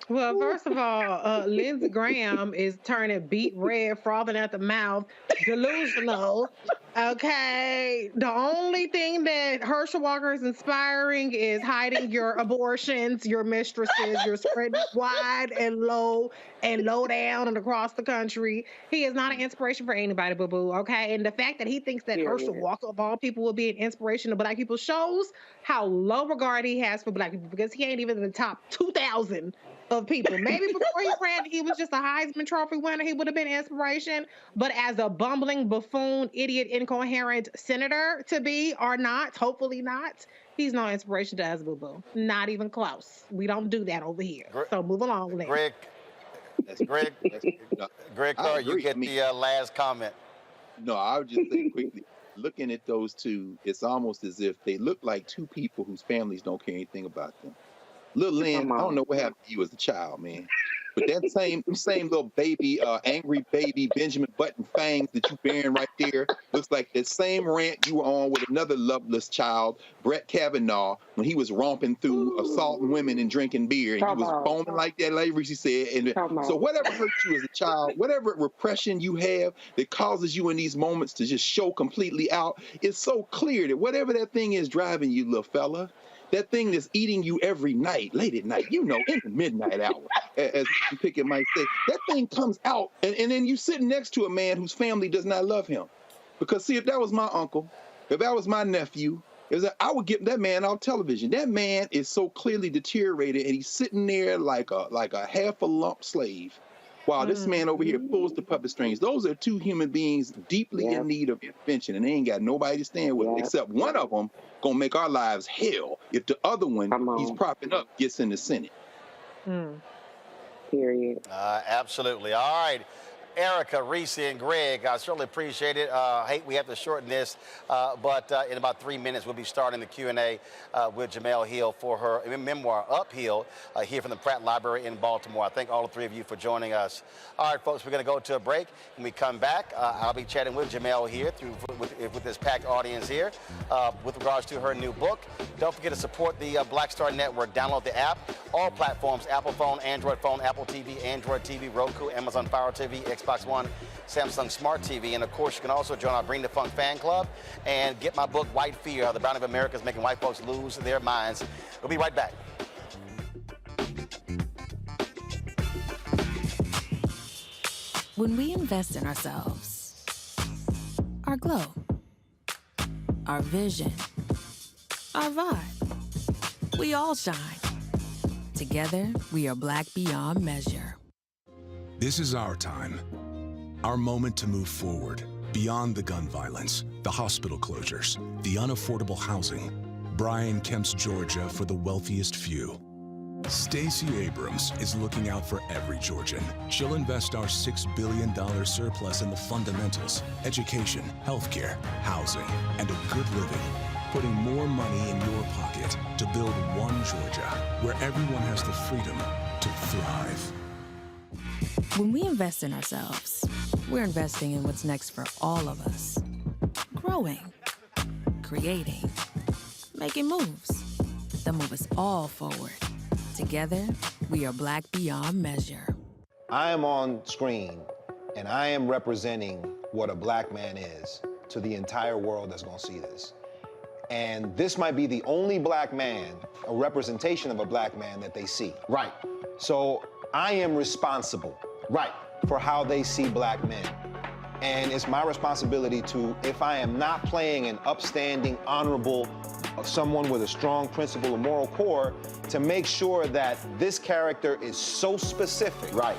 Well, first of all, Lindsey Graham is turning beet red, frothing at the mouth, delusional. Okay. The only thing that Herschel Walker is inspiring is hiding your abortions, your mistresses, you're spreading wide and low down and across the country. He is not an inspiration for anybody, boo-boo, okay? And the fact that he thinks that Herschel Walker, of all people, will be an inspiration to black people shows how low regard he has for black people, because he ain't even in the top 2,000 of people. Maybe before he ran, he was just a Heisman Trophy winner. He would have been inspiration. But as a bumbling, buffoon, idiot, incoherent senator to be or not, hopefully not, he's no inspiration to us, boo-boo. Not even close. We don't do that over here. So move along, Lynn. Greg Carr, you get the last comment. No, I would just say quickly, looking at those two, it's almost as if they look like two people whose families don't care anything about them. Little Lynn, I don't know what happened to you as a child, man. But that same little baby, angry baby Benjamin Button fangs that you bearing right there looks like the same rant you were on with another loveless child, Brett Kavanaugh, when he was romping through assaulting women and drinking beer. And he was foaming like that, like Reese said. And so whatever hurt you as a child, whatever repression you have that causes you in these moments to just show completely out, it's so clear that whatever that thing is driving you, little fella, that thing that's eating you every night, late at night, in the midnight hour, as Mr. Pickett might say, that thing comes out, and then you sitting next to a man whose family does not love him. Because, see, if that was my uncle, if that was my nephew, I would get that man off television. That man is so clearly deteriorated, and he's sitting there like a half a lump slave, while this man over here pulls the puppet strings. Those are two human beings deeply in need of intervention, and they ain't got nobody to stand with, except one of them gonna make our lives hell if the other one he's propping up gets in the Senate. Period. Absolutely. All right. Erica, Reese, and Greg, I certainly appreciate it. Hate we have to shorten this, but in about 3 minutes, we'll be starting the Q&A with Jemele Hill for her memoir, Uphill, here from the Pratt Library in Baltimore. I thank all the three of you for joining us. All right, folks, we're going to go to a break. When we come back, I'll be chatting with Jemele here with this packed audience here with regards to her new book. Don't forget to support the Black Star Network. Download the app. All platforms, Apple phone, Android phone, Apple TV, Android TV, Roku, Amazon Fire TV, Xbox One, Samsung Smart TV. And, of course, you can also join our Bring the Funk fan club and get my book, White Fear, How the Browning of America is Making White Folks Lose Their Minds. We'll be right back. When we invest in ourselves, our glow, our vision, our vibe, we all shine. Together, we are black beyond measure. This is our time, our moment to move forward, beyond the gun violence, the hospital closures, the unaffordable housing. Brian Kemp's Georgia for the wealthiest few. Stacey Abrams is looking out for every Georgian. She'll invest our $6 billion surplus in the fundamentals, education, healthcare, housing, and a good living, putting more money in your pocket to build one Georgia where everyone has the freedom to thrive. When we invest in ourselves, we're investing in what's next for all of us. Growing, creating, making moves that move us all forward. Together, we are Black beyond measure. I am on screen, and I am representing what a Black man is to the entire world that's gonna see this. And this might be the only Black man, a representation of a Black man that they see. Right. So I am responsible. Right. For how they see Black men. And it's my responsibility to, if I am not playing an upstanding, honorable, someone with a strong principle and moral core, to make sure that this character is so specific, right,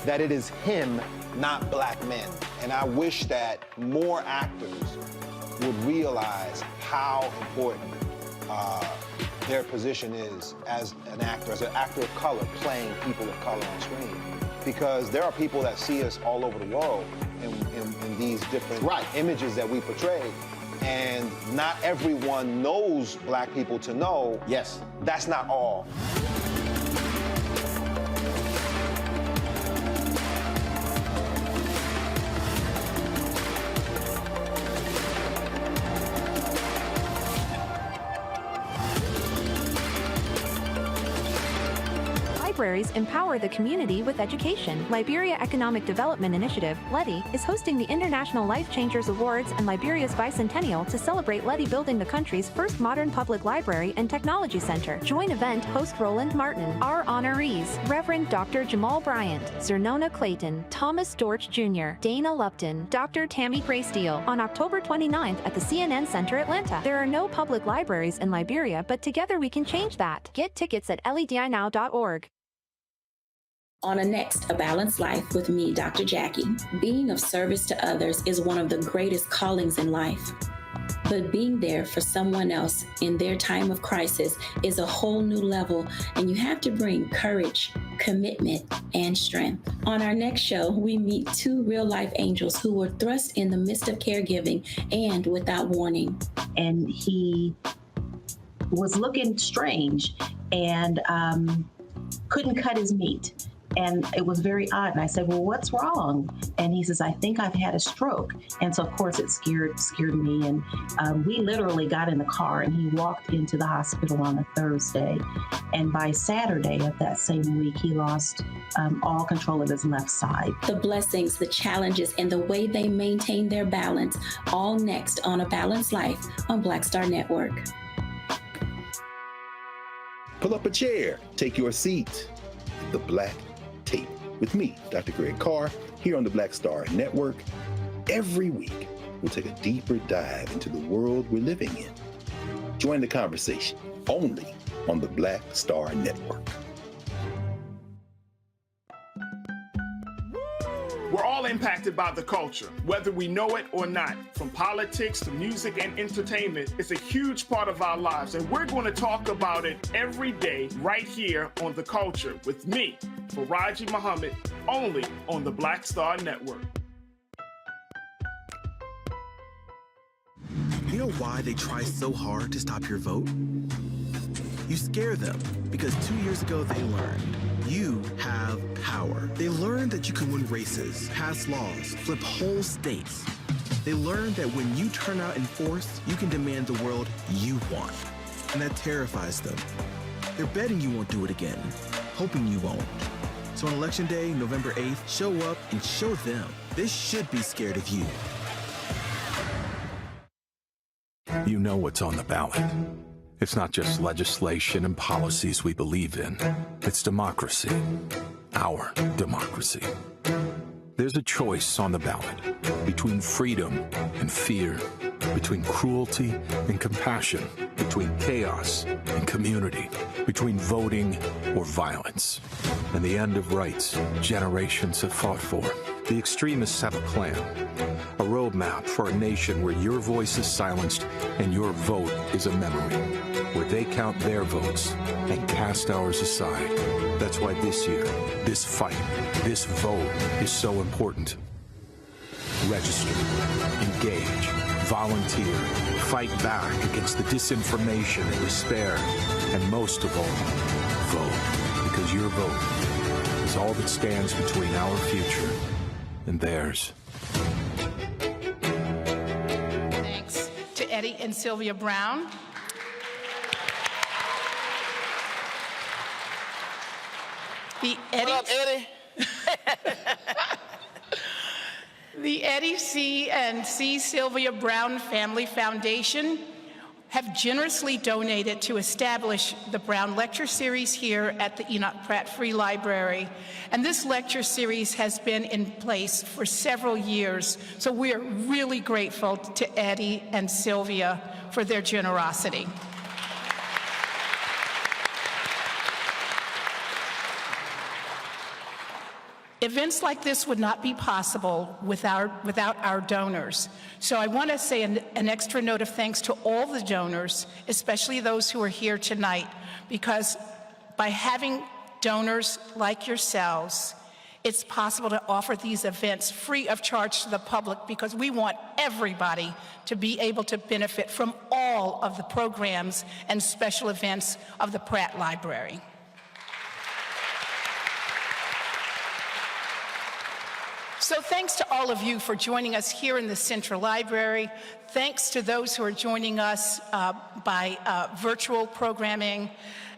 that it is him, not Black men. And I wish that more actors would realize how important their position is as an actor of color, playing people of color on screen. Because there are people that see us all over the world in these different images that we portray. And not everyone knows Black people to know. Yes. That's not all. Libraries empower the community with education. Liberia Economic Development Initiative, LEDI, is hosting the International Life Changers Awards and Liberia's bicentennial to celebrate LEDI building the country's first modern public library and technology center. Join event host Roland Martin. Our honorees, Reverend Dr. Jamal Bryant, Zernona Clayton, Thomas Dorch Jr., Dana Lupton, Dr. Tammy Graysteele, on October 29th at the CNN Center, Atlanta. There are no public libraries in Liberia, but together we can change that. Get tickets at ledinow.org. On a next, A Balanced Life with me, Dr. Jackie. Being of service to others is one of the greatest callings in life. But being there for someone else in their time of crisis is a whole new level, and you have to bring courage, commitment, and strength. On our next show, we meet two real-life angels who were thrust in the midst of caregiving and without warning. And he was looking strange and couldn't cut his meat. And it was very odd. And I said, well, what's wrong? And he says, I think I've had a stroke. And so, of course, it scared me. And we literally got in the car and he walked into the hospital on a Thursday. And by Saturday of that same week, he lost all control of his left side. The blessings, the challenges, and the way they maintain their balance, all next on A Balanced Life on Black Star Network. Pull up a chair, take your seat. The Black Tape with me, Dr. Greg Carr, here on the Black Star Network. Every week, we'll take a deeper dive into the world we're living in. Join the conversation only on the Black Star Network. We're all impacted by the culture, whether we know it or not. From politics to music and entertainment, it's a huge part of our lives, and we're going to talk about it every day right here on The Culture with me, Faraji Muhammad, only on the Black Star Network. You know why they try so hard to stop your vote? You scare them because 2 years ago they learned you have power. They learned that you can win races, pass laws, flip whole states. They learned that when you turn out in force, you can demand the world you want. And that terrifies them. They're betting you won't do it again, hoping you won't. So on Election Day, November 8th, show up and show them they should be scared of you. You know what's on the ballot. It's not just legislation and policies we believe in. It's democracy. Our democracy. There's a choice on the ballot between freedom and fear, between cruelty and compassion, between chaos and community, between voting or violence, and the end of rights generations have fought for. The extremists have a plan, a roadmap for a nation where your voice is silenced and your vote is a memory, where they count their votes and cast ours aside. That's why this year, this fight, this vote is so important. Register, engage, volunteer, fight back against the disinformation and despair, and most of all, vote, because your vote is all that stands between our future and theirs. Thanks to Eddie Eddie and Sylvia Brown. The Eddie, what up, Eddie? The Eddie C. and C. Sylvia Brown Family Foundation have generously donated to establish the Brown Lecture Series here at the Enoch Pratt Free Library. And this lecture series has been in place for several years, so we are really grateful to Eddie and Sylvia for their generosity. Events like this would not be possible without our donors. So I want to say an extra note of thanks to all the donors, especially those who are here tonight, because by having donors like yourselves, it's possible to offer these events free of charge to the public, because we want everybody to be able to benefit from all of the programs and special events of the Pratt Library. So thanks to all of you for joining us here in the Central Library. Thanks to those who are joining us by virtual programming.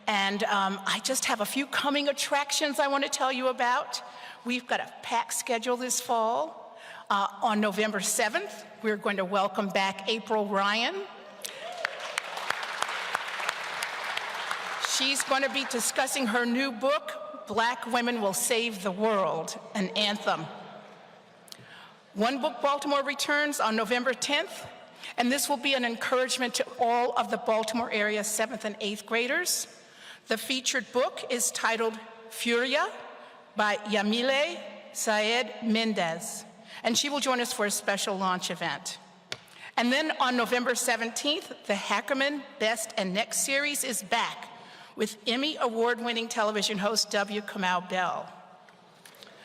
And I just have a few coming attractions I want to tell you about. We've got a packed schedule this fall. On November 7th, we're going to welcome back April Ryan. She's going to be discussing her new book, Black Women Will Save the World, an anthem. One Book Baltimore returns on November 10th, and this will be an encouragement to all of the Baltimore area 7th and 8th graders. The featured book is titled Furia by Jemele Saed Mendez, and she will join us for a special launch event. And then on November 17th, the Hackerman Best and Next series is back with Emmy Award-winning television host W. Kamau Bell.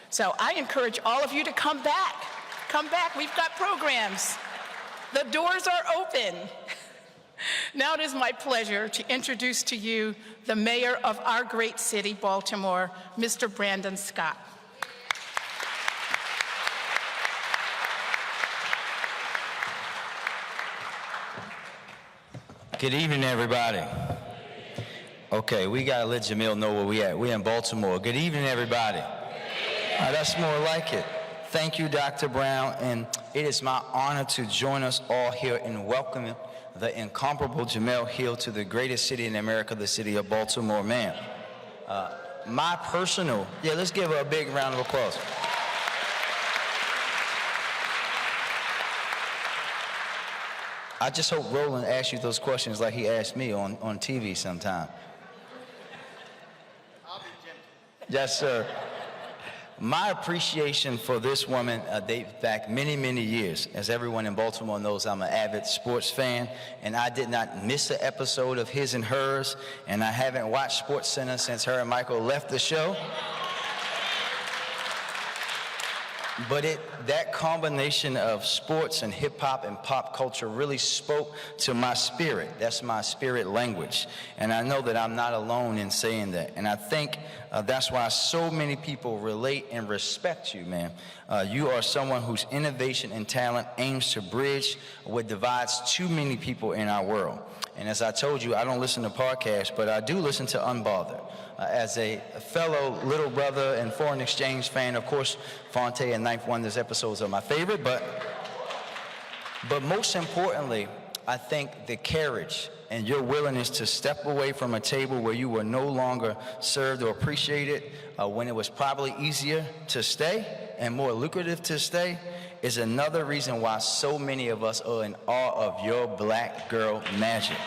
So I encourage all of you to come back. Come back, we've got programs. The doors are open. Now it is my pleasure to introduce to you the mayor of our great city, Baltimore, Mr. Brandon Scott. Good evening, everybody. Okay, we gotta let Jemele know where we at. We're in Baltimore. Good evening, everybody. That's more like it. Thank you, Dr. Brown, and it is my honor to join us all here in welcoming the incomparable Jemele Hill to the greatest city in America, the city of Baltimore, man. My personal, let's give her a big round of applause. I just hope Roland asks you those questions like he asked me on TV sometime. I'll be gentle. Yes, sir. My appreciation for this woman dates back many, many years. As everyone in Baltimore knows, I'm an avid sports fan, and I did not miss an episode of His and Hers, and I haven't watched SportsCenter since her and Michael left the show. But that combination of sports and hip-hop and pop culture really spoke to my spirit. That's my spirit language. And I know that I'm not alone in saying that. And I think that's why so many people relate and respect you, man. You are someone whose innovation and talent aims to bridge what divides too many people in our world. And as I told you, I don't listen to podcasts, but I do listen to Unbothered. As a fellow little brother and foreign exchange fan, of course, Fonte and Ninth Wonders episodes are my favorite, but most importantly, I think the courage and your willingness to step away from a table where you were no longer served or appreciated, when it was probably easier to stay and more lucrative to stay, is another reason why so many of us are in awe of your black girl magic.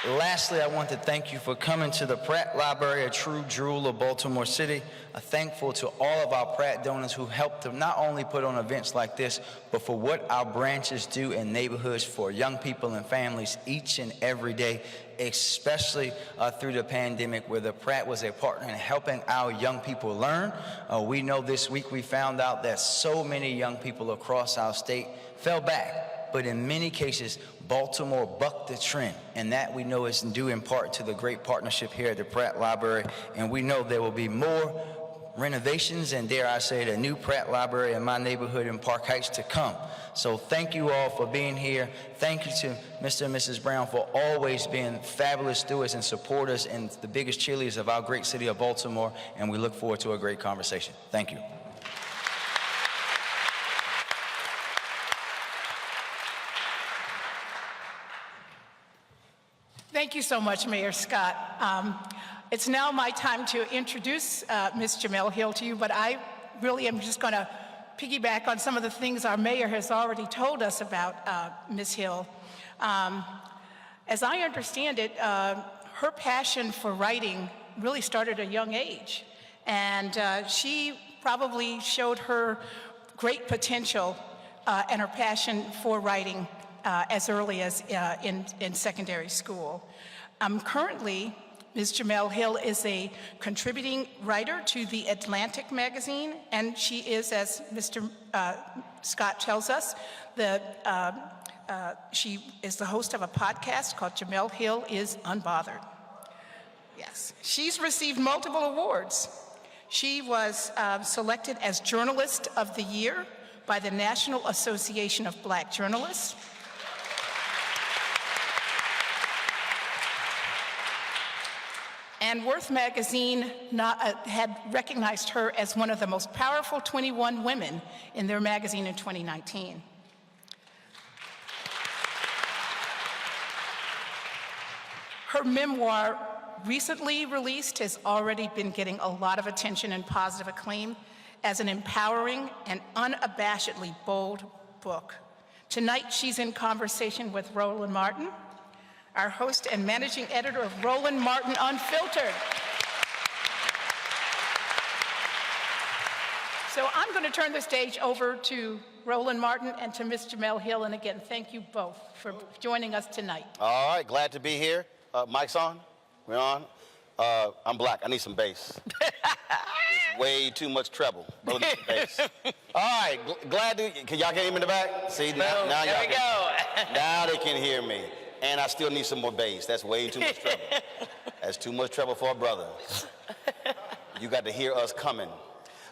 Lastly, I want to thank you for coming to the Pratt Library, a true jewel of Baltimore City. Thankful to all of our Pratt donors who helped to not only put on events like this, but for what our branches do in neighborhoods for young people and families each and every day, especially through the pandemic, where the Pratt was a partner in helping our young people learn. We know this week we found out that so many young people across our state fell back, but in many cases, Baltimore bucked the trend, and that we know is due in part to the great partnership here at the Pratt Library, and we know there will be more renovations, and dare I say, the new Pratt Library in my neighborhood in Park Heights to come. So thank you all for being here. Thank you to Mr. and Mrs. Brown for always being fabulous stewards and supporters and the biggest cheerleaders of our great city of Baltimore, and we look forward to a great conversation. Thank you. Thank you so much, Mayor Scott. It's now my time to introduce Ms. Jemele Hill to you, but I really am just going to piggyback on some of the things our mayor has already told us about Ms. Hill. As I understand it, her passion for writing really started at a young age, and she probably showed her great potential and her passion for writing as early as in secondary school. Currently, Ms. Jemele Hill is a contributing writer to The Atlantic magazine, and she is, as Mr. Scott tells us, she is the host of a podcast called Jemele Hill is Unbothered. Yes, she's received multiple awards. She was selected as Journalist of the Year by the National Association of Black Journalists. And Worth magazine had recognized her as one of the most powerful 21 women in their magazine in 2019. Her memoir, recently released, has already been getting a lot of attention and positive acclaim as an empowering and unabashedly bold book. Tonight, she's in conversation with Roland Martin, our host and managing editor of Roland Martin Unfiltered. So I'm going to turn the stage over to Roland Martin and to Ms. Jemele Hill, and again, thank you both for joining us tonight. All right, glad to be here. Mic's on? We're on? I'm black. I need some bass. It's way too much treble. Brother needs some bass. All right, glad to. Can y'all hear me in the back? See, now y'all there we go. Now they can hear me. And I still need some more bass. That's way too much treble. That's too much treble for a brother. You got to hear us coming.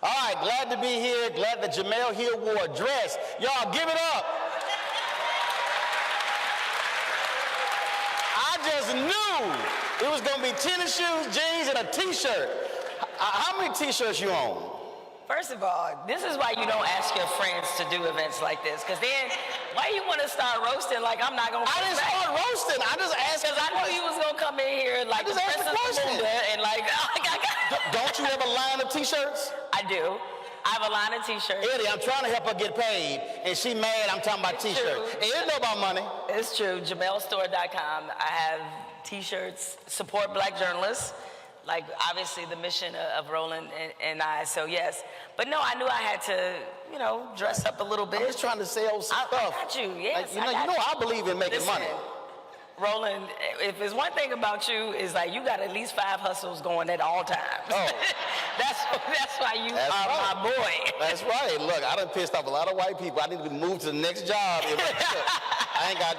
All right, glad to be here. Glad that Jemele Hill wore a dress. Y'all, give it up. I just knew it was going to be tennis shoes, jeans, and a T-shirt. How many T-shirts you own? First of all, this is why you don't ask your friends to do events like this, because then why you want to start roasting like I'm not going to I didn't start roasting. I just asked. Because I knew you was going to come in here like the Princess Belinda and like, Don't you have a line of T-shirts? I do. I have a line of T-shirts. Eddie, I'm trying to help her get paid, and she mad I'm talking about T-shirts. And you know about money. It's true. JemelleStore.com. I have T-shirts, support black journalists. Like, obviously, the mission of Roland and I, so yes. But no, I knew I had to, dress up a little bit. I'm just trying to sell some stuff. I got you, yes. Like, I believe in making money. Roland, if there's one thing about you, is like you got at least 5 hustles going at all times. Oh. that's why you are my boy. That's right. Look, I done pissed off a lot of white people. I need to move to the next job. I ain't got,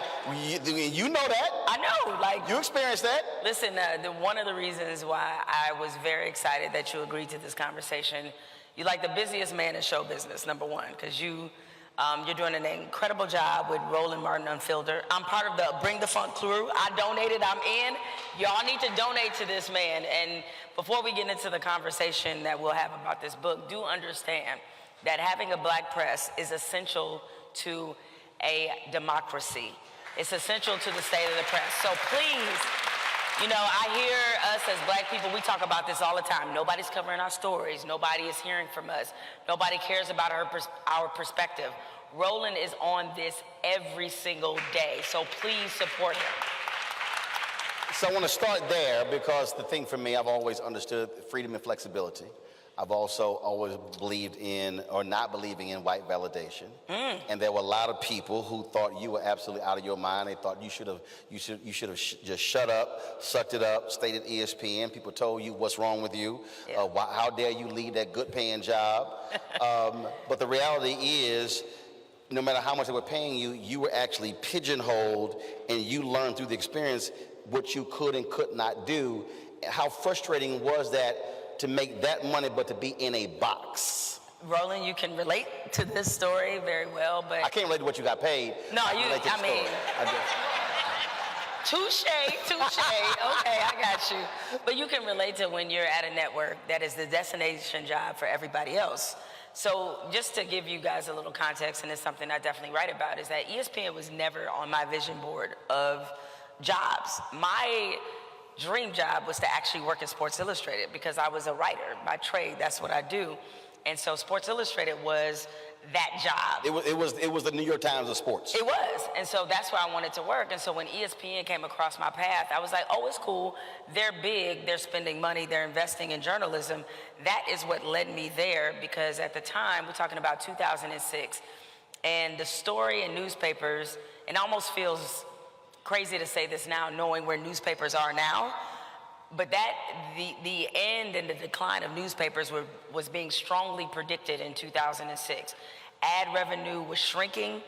you know that. I know, like. You experienced that. Listen, one of the reasons why I was very excited that you agreed to this conversation, you're like the busiest man in show business, number one, because you're doing an incredible job with Roland Martin Unfiltered. I'm part of the Bring the Funk crew. I donated, I'm in. Y'all need to donate to this man. And before we get into the conversation that we'll have about this book, do understand that having a black press is essential to a democracy. It's essential to the state of the press. So please, I hear us as black people, we talk about this all the time. Nobody's covering our stories. Nobody is hearing from us. Nobody cares about our perspective. Roland is on this every single day, so please support him. So I want to start there because the thing for me, I've always understood freedom and flexibility. I've also always believed in, or not believing in, white validation. And there were a lot of people who thought you were absolutely out of your mind. They thought you should have just shut up, sucked it up, stayed at ESPN. People told you what's wrong with you. Yeah. How dare you leave that good paying job? But the reality is, no matter how much they were paying you, you were actually pigeonholed, and you learned through the experience what you could and could not do. How frustrating was that to make that money, but to be in a box? Roland, you can relate to this story very well, but I can't relate to what you got paid. No, I mean, touche. Okay, I got you. But you can relate to when you're at a network that is the destination job for everybody else. So just to give you guys a little context, and it's something I definitely write about, is that ESPN was never on my vision board of jobs. My dream job was to actually work at Sports Illustrated because I was a writer by trade. That's what I do. And so Sports Illustrated was that job. It was the New York Times of sports. It was. And so that's where I wanted to work. And so when ESPN came across my path, I was like, oh, it's cool. They're big. They're spending money. They're investing in journalism. That is what led me there, because at the time, we're talking about 2006, and the story in newspapers, it almost feels crazy to say this now, knowing where newspapers are now, but that the end and the decline of newspapers was being strongly predicted in 2006. Ad revenue was shrinking.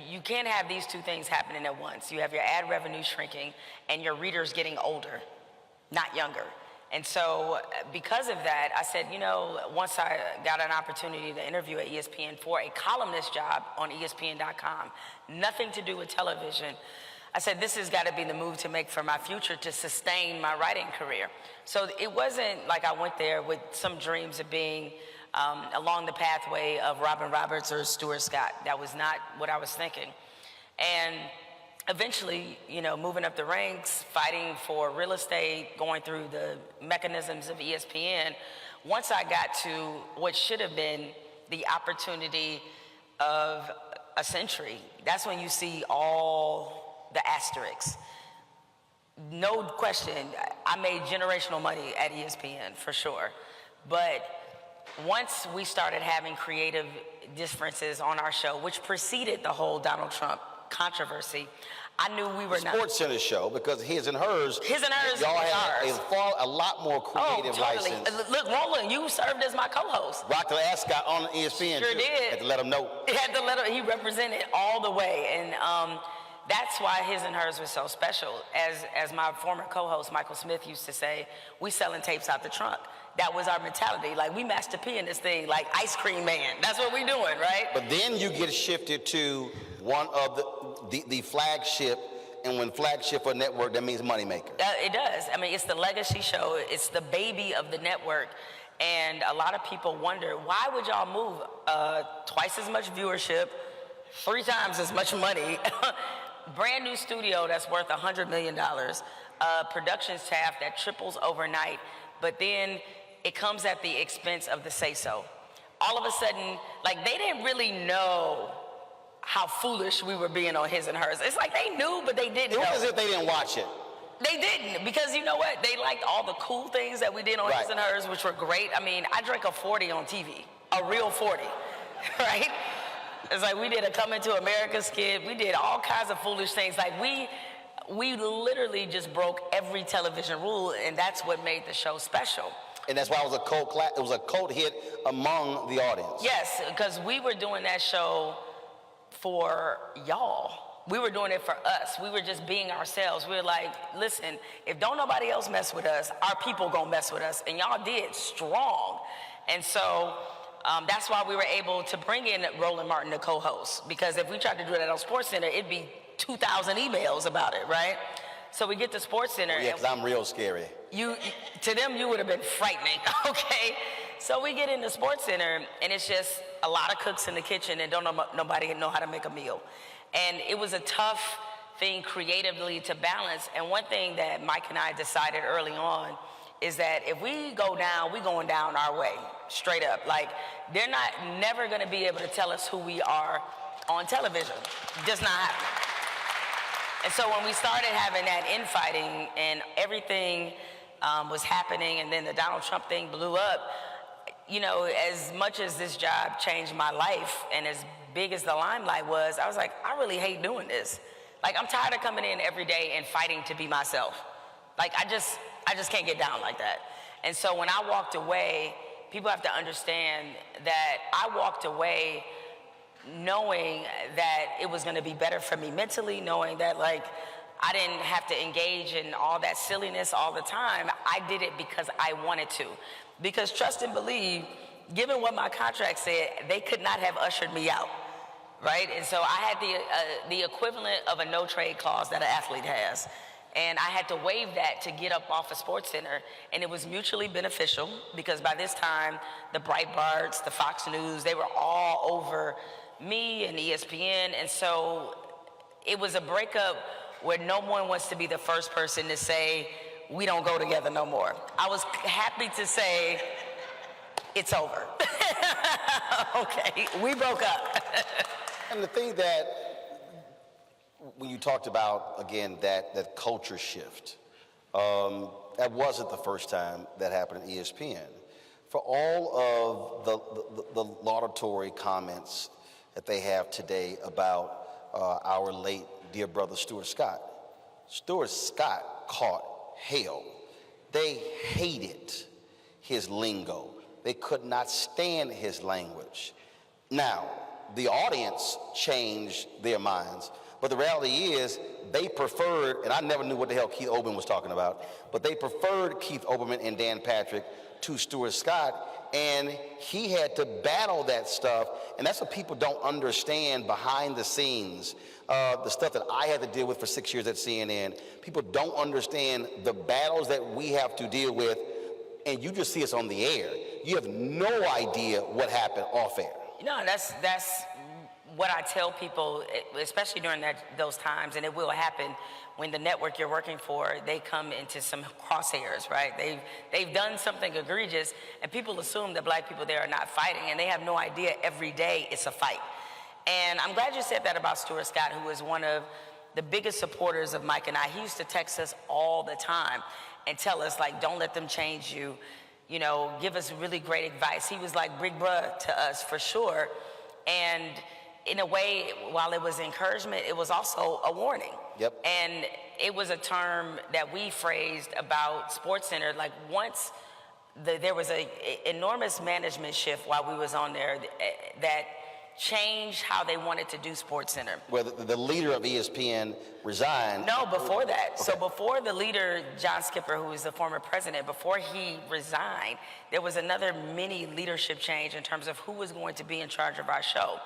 You can't have these two things happening at once. You have your ad revenue shrinking and your readers getting older, not younger. And so because of that, I said, you know, once I got an opportunity to interview at ESPN for a columnist job on ESPN.com, nothing to do with television, I said, this has got to be the move to make for my future to sustain my writing career. So it wasn't like I went there with some dreams of being along the pathway of Robin Roberts or Stuart Scott. That was not what I was thinking. And eventually, you know, moving up the ranks, fighting for real estate, going through the mechanisms of ESPN, once I got to what should have been the opportunity of a century, that's when you see all the asterisks. No question, I made generational money at ESPN for sure. But once we started having creative differences on our show, which preceded the whole Donald Trump controversy, I knew we were not. Sports Center show, because his and hers. Y'all had a lot more creative license. Look, Roland, you served as my co-host. Rock the Ascot on ESPN. Sure too. did. Had to let him know. He represented all the way, and that's why his and hers was so special. As my former co-host Michael Smith used to say, we selling tapes out the trunk. That was our mentality. Like, we Master P in this thing, like Ice Cream Man. That's what we doing, right? But then you get shifted to one of the flagship, and when flagship for a network, that means moneymaker. It does. I mean, it's the legacy show. It's the baby of the network. And a lot of people wonder, why would y'all move twice as much viewership, 3 times as much money, brand new studio that's worth $100 million, production staff that triples overnight, but then it comes at the expense of the say-so. All of a sudden, like, they didn't really know how foolish we were being on his and hers. It's like they knew, but they didn't know. It was as if they didn't watch it. They didn't, because you know what? They liked all the cool things that we did on his and hers, which were great. I mean, I drank a 40 on TV, a real 40, right? It's like we did a Coming to America skit. We did all kinds of foolish things. Like we literally just broke every television rule, and that's what made the show special. And that's why it was a cult hit among the audience. Yes, because we were doing that show for y'all. We were doing it for us. We were just being ourselves. We were like, listen, if don't nobody else mess with us, our people gonna mess with us. And y'all did strong. And so that's why we were able to bring in Roland Martin to co-host. Because if we tried to do that on SportsCenter, it'd be 2,000 emails about it, right? So we get to SportsCenter. Yeah, because I'm real scary. To them, you would have been frightening, okay? So we get into SportsCenter, and it's just a lot of cooks in the kitchen and nobody know how to make a meal. And it was a tough thing creatively to balance. And one thing that Mike and I decided early on is that if we go down, we going down our way, straight up. Like, they're never gonna be able to tell us who we are on television. Just not happening. And so when we started having that infighting and everything was happening, and then the Donald Trump thing blew up, you know, as much as this job changed my life and as big as the limelight was, I was like, I really hate doing this. Like, I'm tired of coming in every day and fighting to be myself. Like, I just can't get down like that. And so when I walked away, people have to understand that I walked away knowing that it was gonna be better for me mentally, knowing that, like, I didn't have to engage in all that silliness all the time. I did it because I wanted to. Because trust and believe, given what my contract said, they could not have ushered me out, right? And so I had the equivalent of a no-trade clause that an athlete has. And I had to waive that to get up off of SportsCenter. And it was mutually beneficial because by this time, the Breitbarts, the Fox News, they were all over me and ESPN. And so it was a breakup where no one wants to be the first person to say, we don't go together no more. I was happy to say, it's over. Okay, we broke up. And the thing that, when you talked about, again, that culture shift, that wasn't the first time that happened at ESPN. For all of the laudatory comments that they have today about our late dear brother Stuart Scott caught hell. They hated his lingo. They could not stand his language. Now, the audience changed their minds, but the reality is they preferred, and I never knew what the hell Keith Olbermann was talking about, but they preferred Keith Olbermann and Dan Patrick to Stuart Scott, and he had to battle that stuff, and that's what people don't understand behind the scenes. The stuff that I had to deal with for 6 years at CNN, people don't understand the battles that we have to deal with, and you just see us on the air. You have no idea what happened off air. No, that's what I tell people, especially during those times, and it will happen when the network you're working for, they come into some crosshairs, right? They've done something egregious, and people assume that black people there are not fighting, and they have no idea every day it's a fight. And I'm glad you said that about Stuart Scott, who is one of the biggest supporters of Mike and I. He used to text us all the time and tell us, like, don't let them change you, you know, give us really great advice. He was like big bruh to us for sure. And in a way, while it was encouragement, it was also a warning. Yep. And it was a term that we phrased about SportsCenter, like once there was an enormous management shift while we was on there that changed how they wanted to do SportsCenter. Where the leader of ESPN resigned. No, before that. Okay. So before the leader, John Skipper, who was the former president, before he resigned, there was another mini leadership change in terms of who was going to be in charge of our show.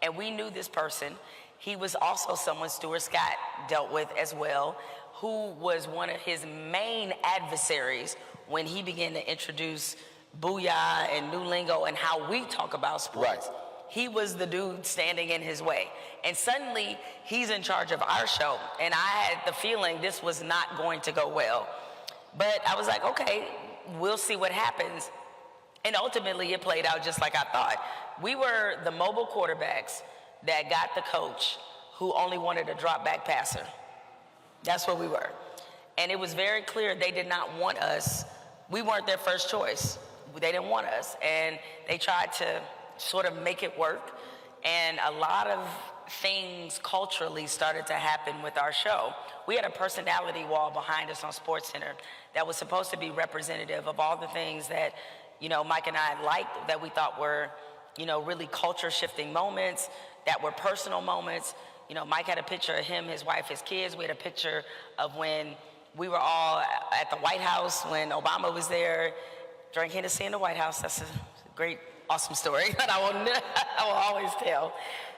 And we knew this person. He was also someone Stuart Scott dealt with as well, who was one of his main adversaries when he began to introduce Booyah and New Lingo and how we talk about sports. Right. He was the dude standing in his way. And suddenly, he's in charge of our show. And I had the feeling this was not going to go well. But I was like, okay, we'll see what happens. And ultimately, it played out just like I thought. We were the mobile quarterbacks that got the coach who only wanted a drop back passer. That's what we were. And it was very clear they did not want us. We weren't their first choice. They didn't want us. And they tried to sort of make it work. And a lot of things culturally started to happen with our show. We had a personality wall behind us on SportsCenter that was supposed to be representative of all the things that, you know, Mike and I liked, that we thought were, you know, really culture-shifting moments, that were personal moments. You know, Mike had a picture of him, his wife, his kids. We had a picture of when we were all at the White House, when Obama was there, drank Hennessy in the White House. That's a great, awesome story that I will always tell.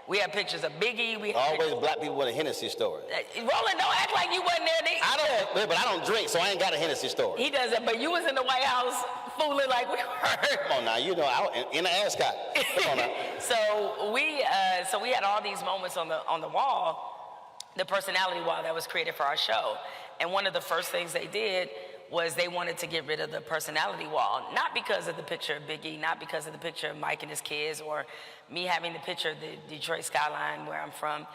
We had pictures of Biggie. We had always black people with a Hennessy story. Roland, don't act like you wasn't there. But I don't drink, so I ain't got a Hennessy story. He doesn't, but you was in the White House fooling like we were. Come on now, you know, in the ascot. Come on now. So we had all these moments on the wall, the personality wall that was created for our show. And one of the first things they did was they wanted to get rid of the personality wall, not because of the picture of Biggie, not because of the picture of Mike and his kids, or me having the picture of the Detroit skyline where I'm from.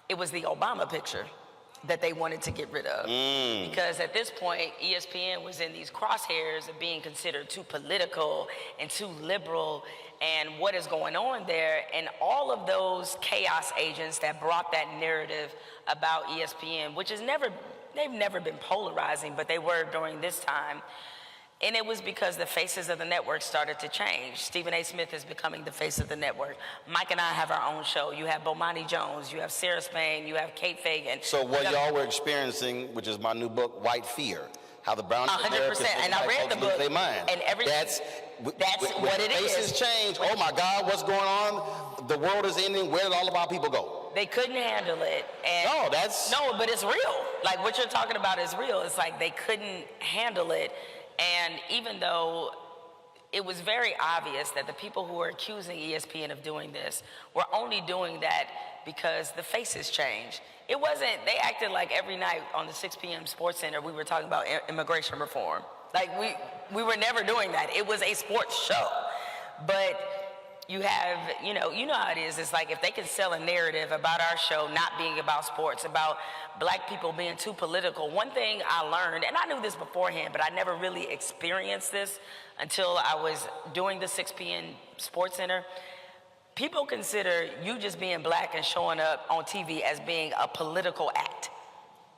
It was the Obama picture that they wanted to get rid of. Because at this point, ESPN was in these crosshairs of being considered too political and too liberal, and what is going on there. And all of those chaos agents that brought that narrative about ESPN, which is they've never been polarizing, but they were during this time. And it was because the faces of the network started to change. Stephen A. Smith is becoming the face of the network. Mike and I have our own show. You have Bomani Jones, you have Sarah Spain, you have Kate Fagan. So what y'all were experiencing, which is my new book, White Fear, how the brown 100%. And I read the book. Their mind. And everything. That's what it is. Faces change. Oh my God, what's going on? The world is ending. Where did all of our people go? They couldn't handle it. And no, but it's real. Like what you're talking about is real. It's like they couldn't handle it. And even though it was very obvious that the people who were accusing ESPN of doing this were only doing that because the faces changed. It wasn't, they acted like every night on the 6 p.m. Sports Center we were talking about immigration reform. Like we were never doing that. It was a sports show. But you have, you know how it is. It's like if they can sell a narrative about our show not being about sports, about black people being too political. One thing I learned, and I knew this beforehand, but I never really experienced this until I was doing the 6 p.m. Sports Center. People consider you just being black and showing up on TV as being a political act.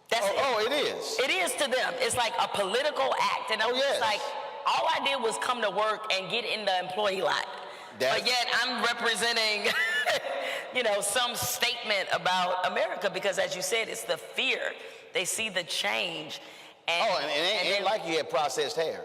That's it is. It is to them. It's like a political act. And I'm just like, all I did was come to work and get in the employee lot. But yet I'm representing, some statement about America because, as you said, it's the fear. They see the change. And, and it ain't like you had processed hair.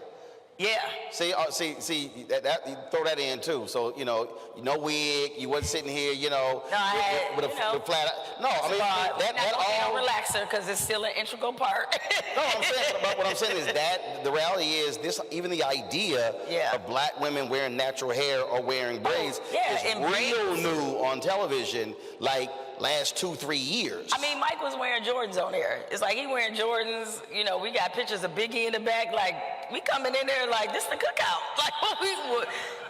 Yeah. See, that you throw that in too. So no wig. You wasn't sitting here, No, I had, with a flat. No, I mean that all relaxer because it's still an integral part. No, I'm saying, but what I'm saying is that the reality is this. Even the idea of black women wearing natural hair or wearing braids is real new on television. Like last 2-3 years. I mean, Mike was wearing Jordans on there. It's like he wearing Jordans. We got pictures of Biggie in the back. Like we coming in there like this the cookout. Like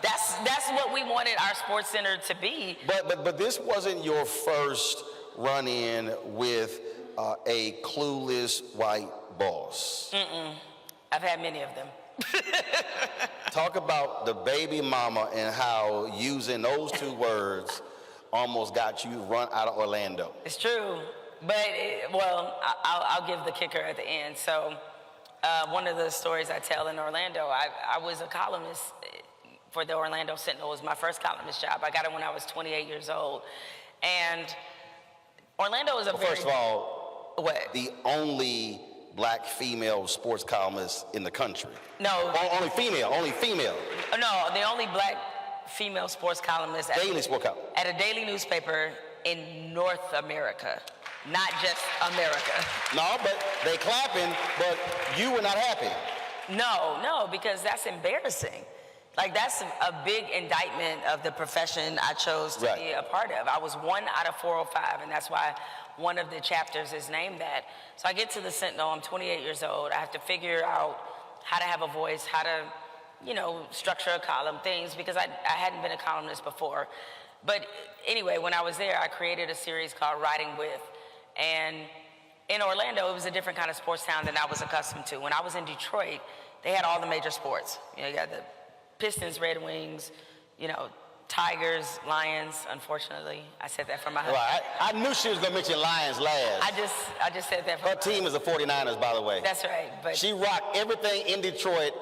that's what we wanted our sports center to be. But this wasn't your first run-in with a clueless white boss. I've had many of them. Talk about the baby mama and how using those two words almost got you run out of Orlando. It's true, but I'll give the kicker at the end. So one of the stories I tell in Orlando, I was a columnist for the Orlando Sentinel. It was my first columnist job. I got it when I was 28 years old. And Orlando is first of all, the only black female sports columnist in the country. No. Only female. No, the only black female sports columnist at a daily newspaper in North America, not just America. No, but they clapping, but you were not happy. No, because that's embarrassing. Like that's a big indictment of the profession I chose to be a part of. I was 1 out of 405, and that's why one of the chapters is named that. So I get to the Sentinel, I'm 28 years old. I have to figure out how to have a voice, how to structure a column, things, because I hadn't been a columnist before. But anyway, when I was there, I created a series called Riding With. And in Orlando, it was a different kind of sports town than I was accustomed to. When I was in Detroit, they had all the major sports. You got the Pistons, Red Wings, Tigers, Lions, unfortunately. I said that for my husband. Well, I knew she was going to mention Lions last. I just said that for her team is the 49ers, by the way. That's right. But she rocked everything in Detroit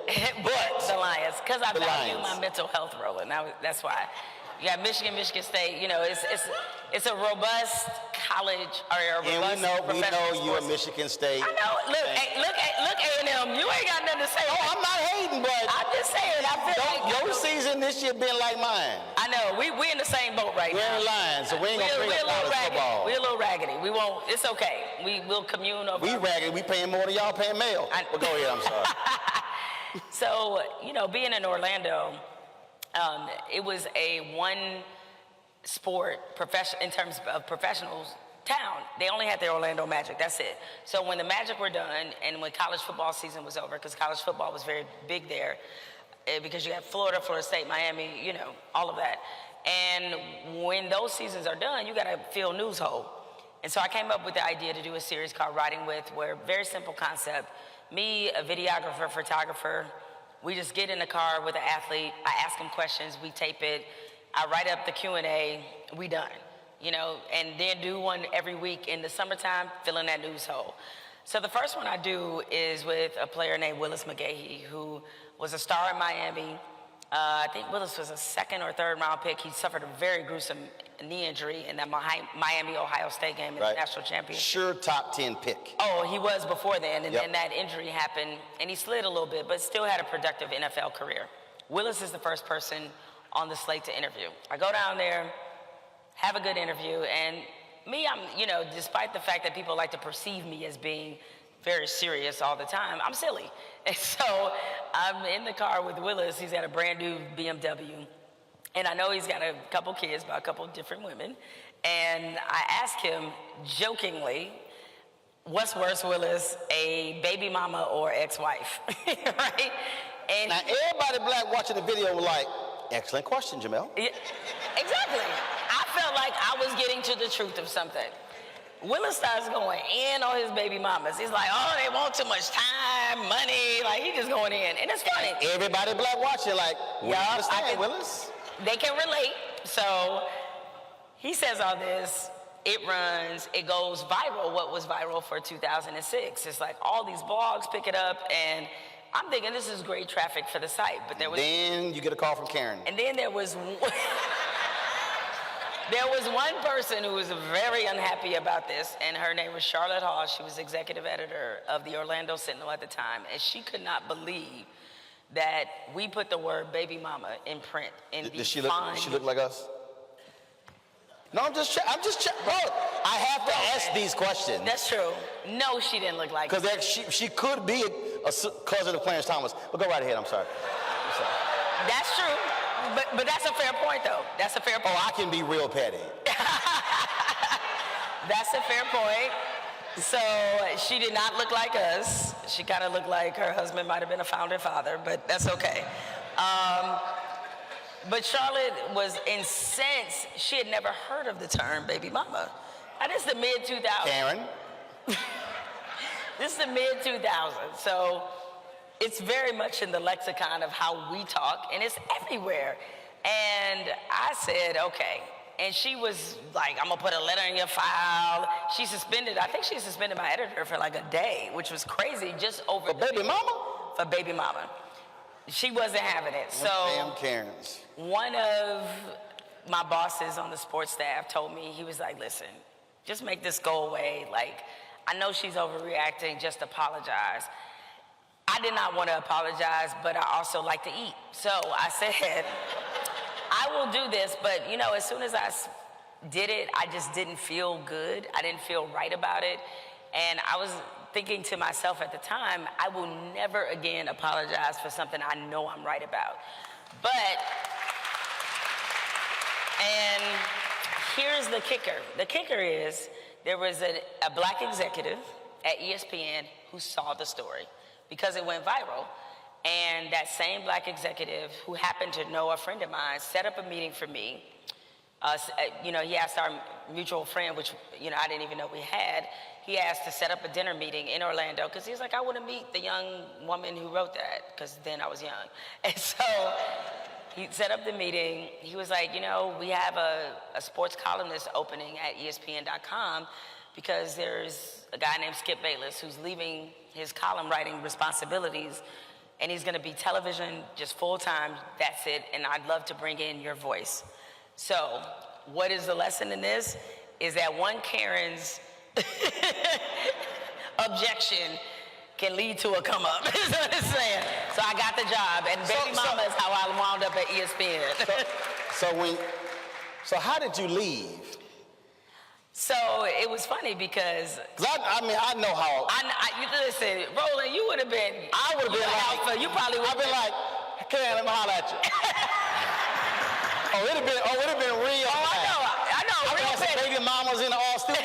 but the Lions, because I value my mental health role, and that's why. You got Michigan State. It's a robust college or a robust we know you're Michigan State. I know. Look A&M. You ain't got nothing to say. Oh, I'm not hating, but I'm just saying. I feel like your season this year been like mine. I know. We in the same boat right now. We're in line, so we ain't gonna bring up college football. We're a little raggedy. We won't. It's okay. We'll commune over. We raggedy. We paying more than y'all paying mail. But go ahead. I'm sorry. So being in Orlando. It was a one sport in terms of professionals town. They only had the Orlando Magic, that's it. So when the Magic were done and when college football season was over, because college football was very big there, because you have Florida State, Miami, all of that. And when those seasons are done, you gotta fill news hole. And so I came up with the idea to do a series called Riding With, where very simple concept. Me, a videographer, photographer, we just get in the car with an athlete, I ask him questions, we tape it, I write up the Q&A, we done, and then do one every week in the summertime, fill in that news hole. So the first one I do is with a player named Willis McGahee, who was a star in Miami. I think Willis was a second or third round pick. He suffered a very gruesome knee injury in that Miami-Ohio State game in the national championship. Sure top 10 pick. Oh, he was before then, and then that injury happened, and he slid a little bit, but still had a productive NFL career. Willis is the first person on the slate to interview. I go down there, have a good interview, and me, I'm, despite the fact that people like to perceive me as being very serious all the time, I'm silly. And so I'm in the car with Willis. He's got a brand new BMW. And I know he's got a couple kids by a couple different women. And I asked him jokingly, what's worse, Willis, a baby mama or ex-wife? Right? And now, everybody black watching the video was like, excellent question, Jemele. Yeah, exactly. I felt like I was getting to the truth of something. Willis starts going in on his baby mamas. He's like, oh, they want too much time, money. Like, he just going in. And it's funny. Everybody black watching like, we understand, Willis. They can relate. So he says all this. It runs. It goes viral. What was viral for 2006? It's like all these blogs pick it up. And I'm thinking this is great traffic for the site. But there was... Then you get a call from Karen. And then there was... There was one person who was very unhappy about this, and her name was Charlotte Hall. She was executive editor of the Orlando Sentinel at the time, and she could not believe that we put the word baby mama in print. Does she look like us? No, I'm just bro, I have to ask these questions. That's true. No, she didn't look like us. Because she could be a cousin of Clarence Thomas. But go right ahead, I'm sorry. That's true. But that's a fair point, though. That's a fair point. Oh, I can be real petty. That's a fair point. So she did not look like us. She kind of looked like her husband might have been a founding father, but that's okay. But Charlotte was incensed. She had never heard of the term baby mama. And this is the mid-2000s. Karen? This is the mid-2000s. So it's very much in the lexicon of how we talk, and it's everywhere. And I said, okay. And she was like, I'm gonna put a letter in your file. I think she suspended my editor for like a day, which was crazy, just over For baby mama? For baby mama. She wasn't having it. So damn Karens. One of my bosses on the sports staff told me, he was like, listen, just make this go away. Like, I know she's overreacting, just apologize. I did not want to apologize, but I also like to eat. So I said, I will do this, but as soon as I did it, I just didn't feel good. I didn't feel right about it. And I was thinking to myself at the time, I will never again apologize for something I know I'm right about. And here's the kicker. The kicker is there was a black executive at ESPN who saw the story, because it went viral. And that same black executive, who happened to know a friend of mine, set up a meeting for me. He asked our mutual friend, which I didn't even know we had. He asked to set up a dinner meeting in Orlando, because he's like, I want to meet the young woman who wrote that, because then I was young. And so he set up the meeting. He was like, we have a sports columnist opening at ESPN.com, because there's a guy named Skip Bayless who's leaving his column writing responsibilities, and he's gonna be television just full-time, that's it, and I'd love to bring in your voice. So what is the lesson in this? Is that one Karen's objection can lead to a come up, is what I'm saying. So I got the job, and baby mama is how I wound up at ESPN. So how did you leave? So it was funny because I know how. Listen, Roland, you would have been. I would have been like. You probably would have been like, Karen, let me holler at you. it'd have been real. Oh, I know. Real bad. Baby mamas in the all studio.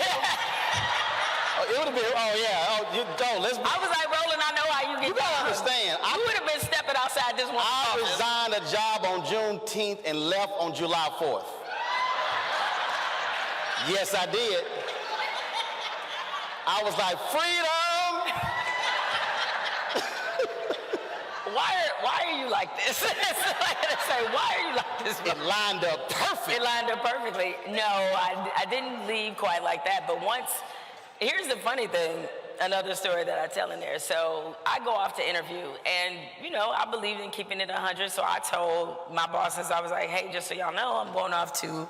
It would have been. Let's. I was like, Roland, I know how you get. You gotta understand. You would have been stepping outside this one. I resigned a job on Juneteenth and left on July 4th. Yes, I did. I was like, freedom! Why are you like this? Why are you like this? It lined up perfect. It lined up perfectly. No, I didn't leave quite like that. But here's the funny thing. another story that I tell in there. So I go off to interview, and I believe in keeping it 100. So I told my bosses, I was like, hey, just so y'all know, I'm going off to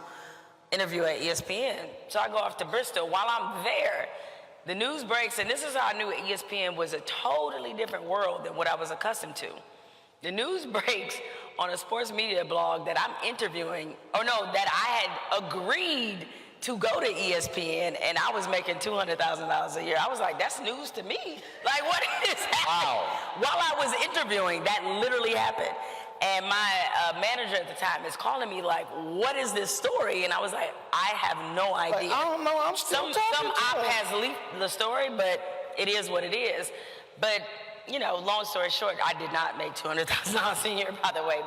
interview at ESPN. So I go off to Bristol. While I'm there, the news breaks, and this is how I knew ESPN was a totally different world than what I was accustomed to. The news breaks on a sports media blog that I'm interviewing, that I had agreed to go to ESPN, and I was making $200,000 a year. I was like, that's news to me. Like, what is happening? Wow. While I was interviewing, that literally happened. And my manager at the time is calling me like, what is this story? And I was like, I have no idea. I don't know, I'm still Some op has leaked the story, but it is what it is. But, long story short, I did not make $200,000 a year, by the way,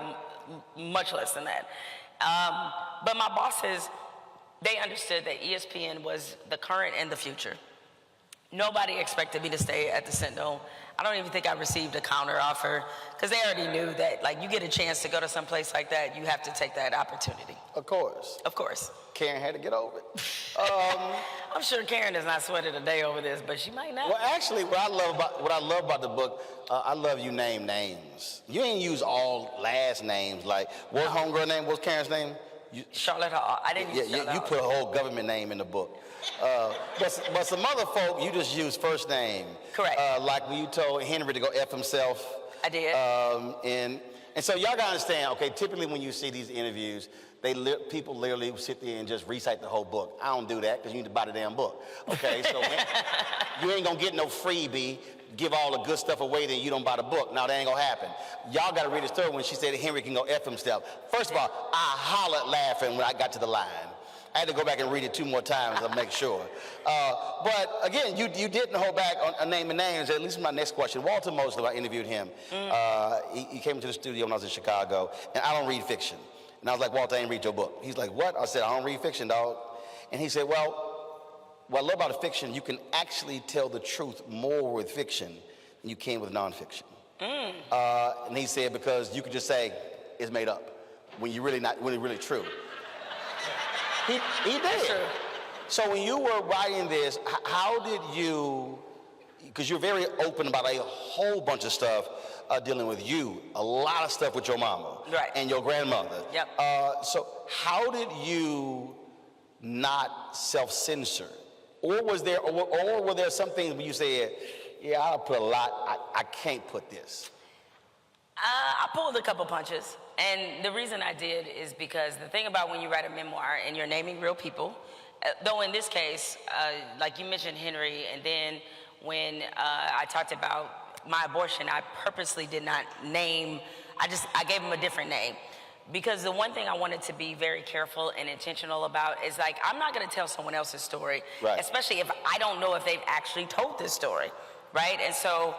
much less than that. But my bosses, they understood that ESPN was the current and the future. Nobody expected me to stay at the Sentinel. I don't even think I received a counter offer because they already knew that, like, you get a chance to go to some place like that, you have to take that opportunity. Of course. Of course. Karen had to get over it. I'm sure Karen has not sweated a day over this, but she might not. Well, actually, what I love about the book, I love you name names. You ain't use all last names. Like, what's homegirl name? What's Karen's name? Charlotte Hall. I didn't use Charlotte you Hall. put a whole government name in the book. But some other folk, you just use first name. Correct. Like when you told Henry to go F himself. I did. And so y'all gotta understand, okay, typically when you see these interviews, people literally sit there and just recite the whole book. I don't do that because you need to buy the damn book. Okay, so you ain't gonna get no freebie, give all the good stuff away, then you don't buy the book. No, that ain't gonna happen. Y'all gotta read the story when she said that Henry can go F himself. First of all, I hollered laughing when I got to the line. I had to go back and read it 2 more times to make sure. But again, you didn't hold back on naming names. At least my next question. Walter Mosley, I interviewed him. He came to the studio when I was in Chicago, and I don't read fiction. And I was like, Walter, I ain't read your book. He's like, what? I said, I don't read fiction, dog. And he said, well, what I love about fiction, you can actually tell the truth more with fiction than you can with nonfiction. And he said, because you could just say, it's made up, when you're really true. He did. So when you were writing this, how did you, because you're very open about a whole bunch of stuff dealing with you, a lot of stuff with your mama and your grandmother. Yep. So how did you not self-censor? Or were there some things where you said, yeah, I'll put a lot, I can't put this? I pulled a couple punches. And the reason I did is because the thing about when you write a memoir and you're naming real people, though in this case, like you mentioned Henry, and then when I talked about my abortion, I purposely did not name, I gave him a different name. Because the one thing I wanted to be very careful and intentional about is, like, I'm not gonna tell someone else's story, especially if I don't know if they've actually told this story, right? And so,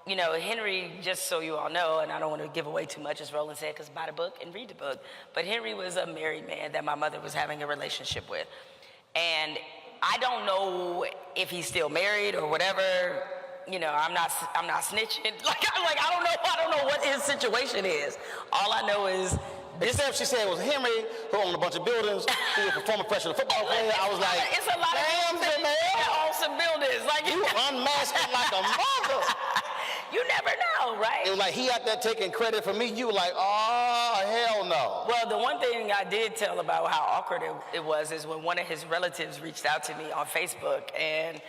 Henry, just so you all know, and I don't want to give away too much, as Roland said, because buy the book and read the book, but Henry was a married man that my mother was having a relationship with. And I don't know if he's still married or whatever. I'm not snitching. I don't know what his situation is. All I know is Except she said it was Henry who owned a bunch of buildings, who was a former professional football player. I was like, it's a lot damn, of people that own some buildings. Like, you unmasked like a mother. You never know, right? It was like he out there taking credit for me. You were like, oh, hell no. Well, the one thing I did tell about how awkward it was is when one of his relatives reached out to me on Facebook, and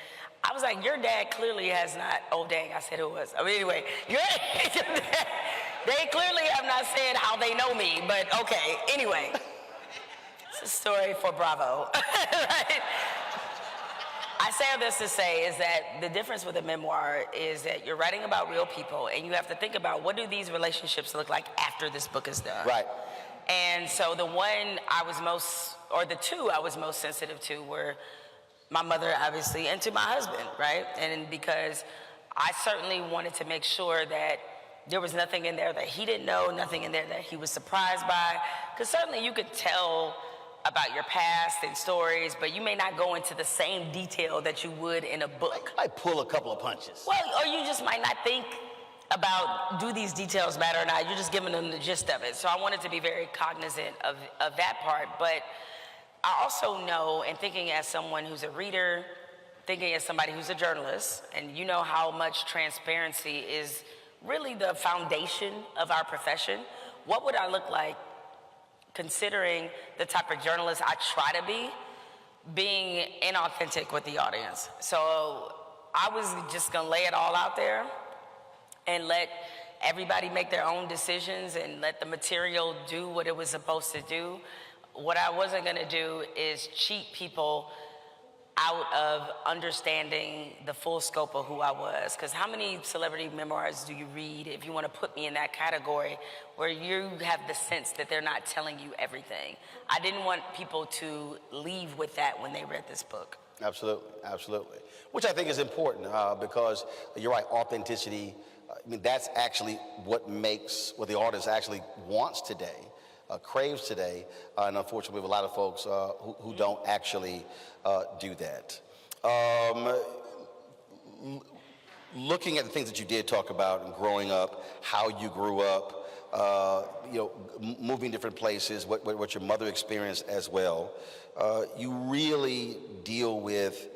I was like, your dad clearly has not, oh dang, I said who it was. I mean, anyway, they clearly have not said how they know me, but okay, anyway. It's a story for Bravo, right? I say all this to say is that the difference with a memoir is that you're writing about real people, and you have to think about what do these relationships look like after this book is done. Right. And so the one I was most, or the two I was most sensitive to were my mother, obviously, and to my husband, right? And because I certainly wanted to make sure that there was nothing in there that he didn't know, nothing in there that he was surprised by. Because certainly you could tell about your past and stories, but you may not go into the same detail that you would in a book. I pull a couple of punches. Well, or you just might not think about, do these details matter or not? You're just giving them the gist of it. So I wanted to be very cognizant of that part. But I also know, and thinking as someone who's a reader, thinking as somebody who's a journalist, and you know how much transparency is really the foundation of our profession, what would I look like considering the type of journalist I try to be, being inauthentic with the audience? So I was just gonna lay it all out there and let everybody make their own decisions and let the material do what it was supposed to do. What I wasn't gonna do is cheat people out of understanding the full scope of who I was. Because how many celebrity memoirs do you read, if you want to put me in that category, where you have the sense that they're not telling you everything? I didn't want people to leave with that when they read this book. Absolutely, absolutely. Which I think is important because you're right, authenticity, I mean, that's actually what makes, what the artist actually wants today, craves today, and unfortunately we have a lot of folks who don't actually do that. Looking at the things that you did talk about and growing up, how you grew up, you know, moving different places, what your mother experienced as well, you really deal with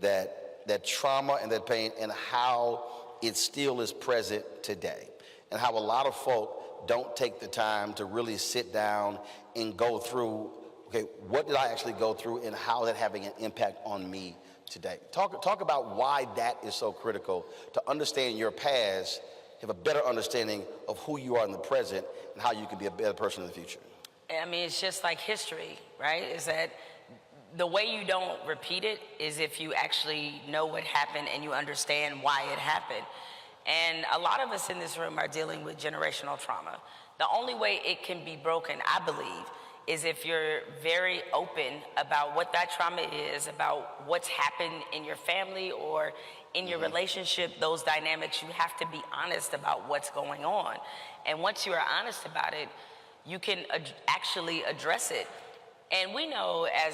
that trauma and that pain and how it still is present today, and how a lot of folk don't take the time to really sit down and go through, okay, what did I actually go through and how is that having an impact on me today? Talk about why that is so critical, to understand your past, have a better understanding of who you are in the present and how you can be a better person in the future. I mean, it's just like history, right? Is that the way you don't repeat it is if you actually know what happened and you understand why it happened. And a lot of us in this room are dealing with generational trauma. The only way it can be broken, I believe, is if you're very open about what that trauma is, about what's happened in your family or in your relationship, those dynamics. You have to be honest about what's going on. And once you are honest about it, you can actually address it. And we know, as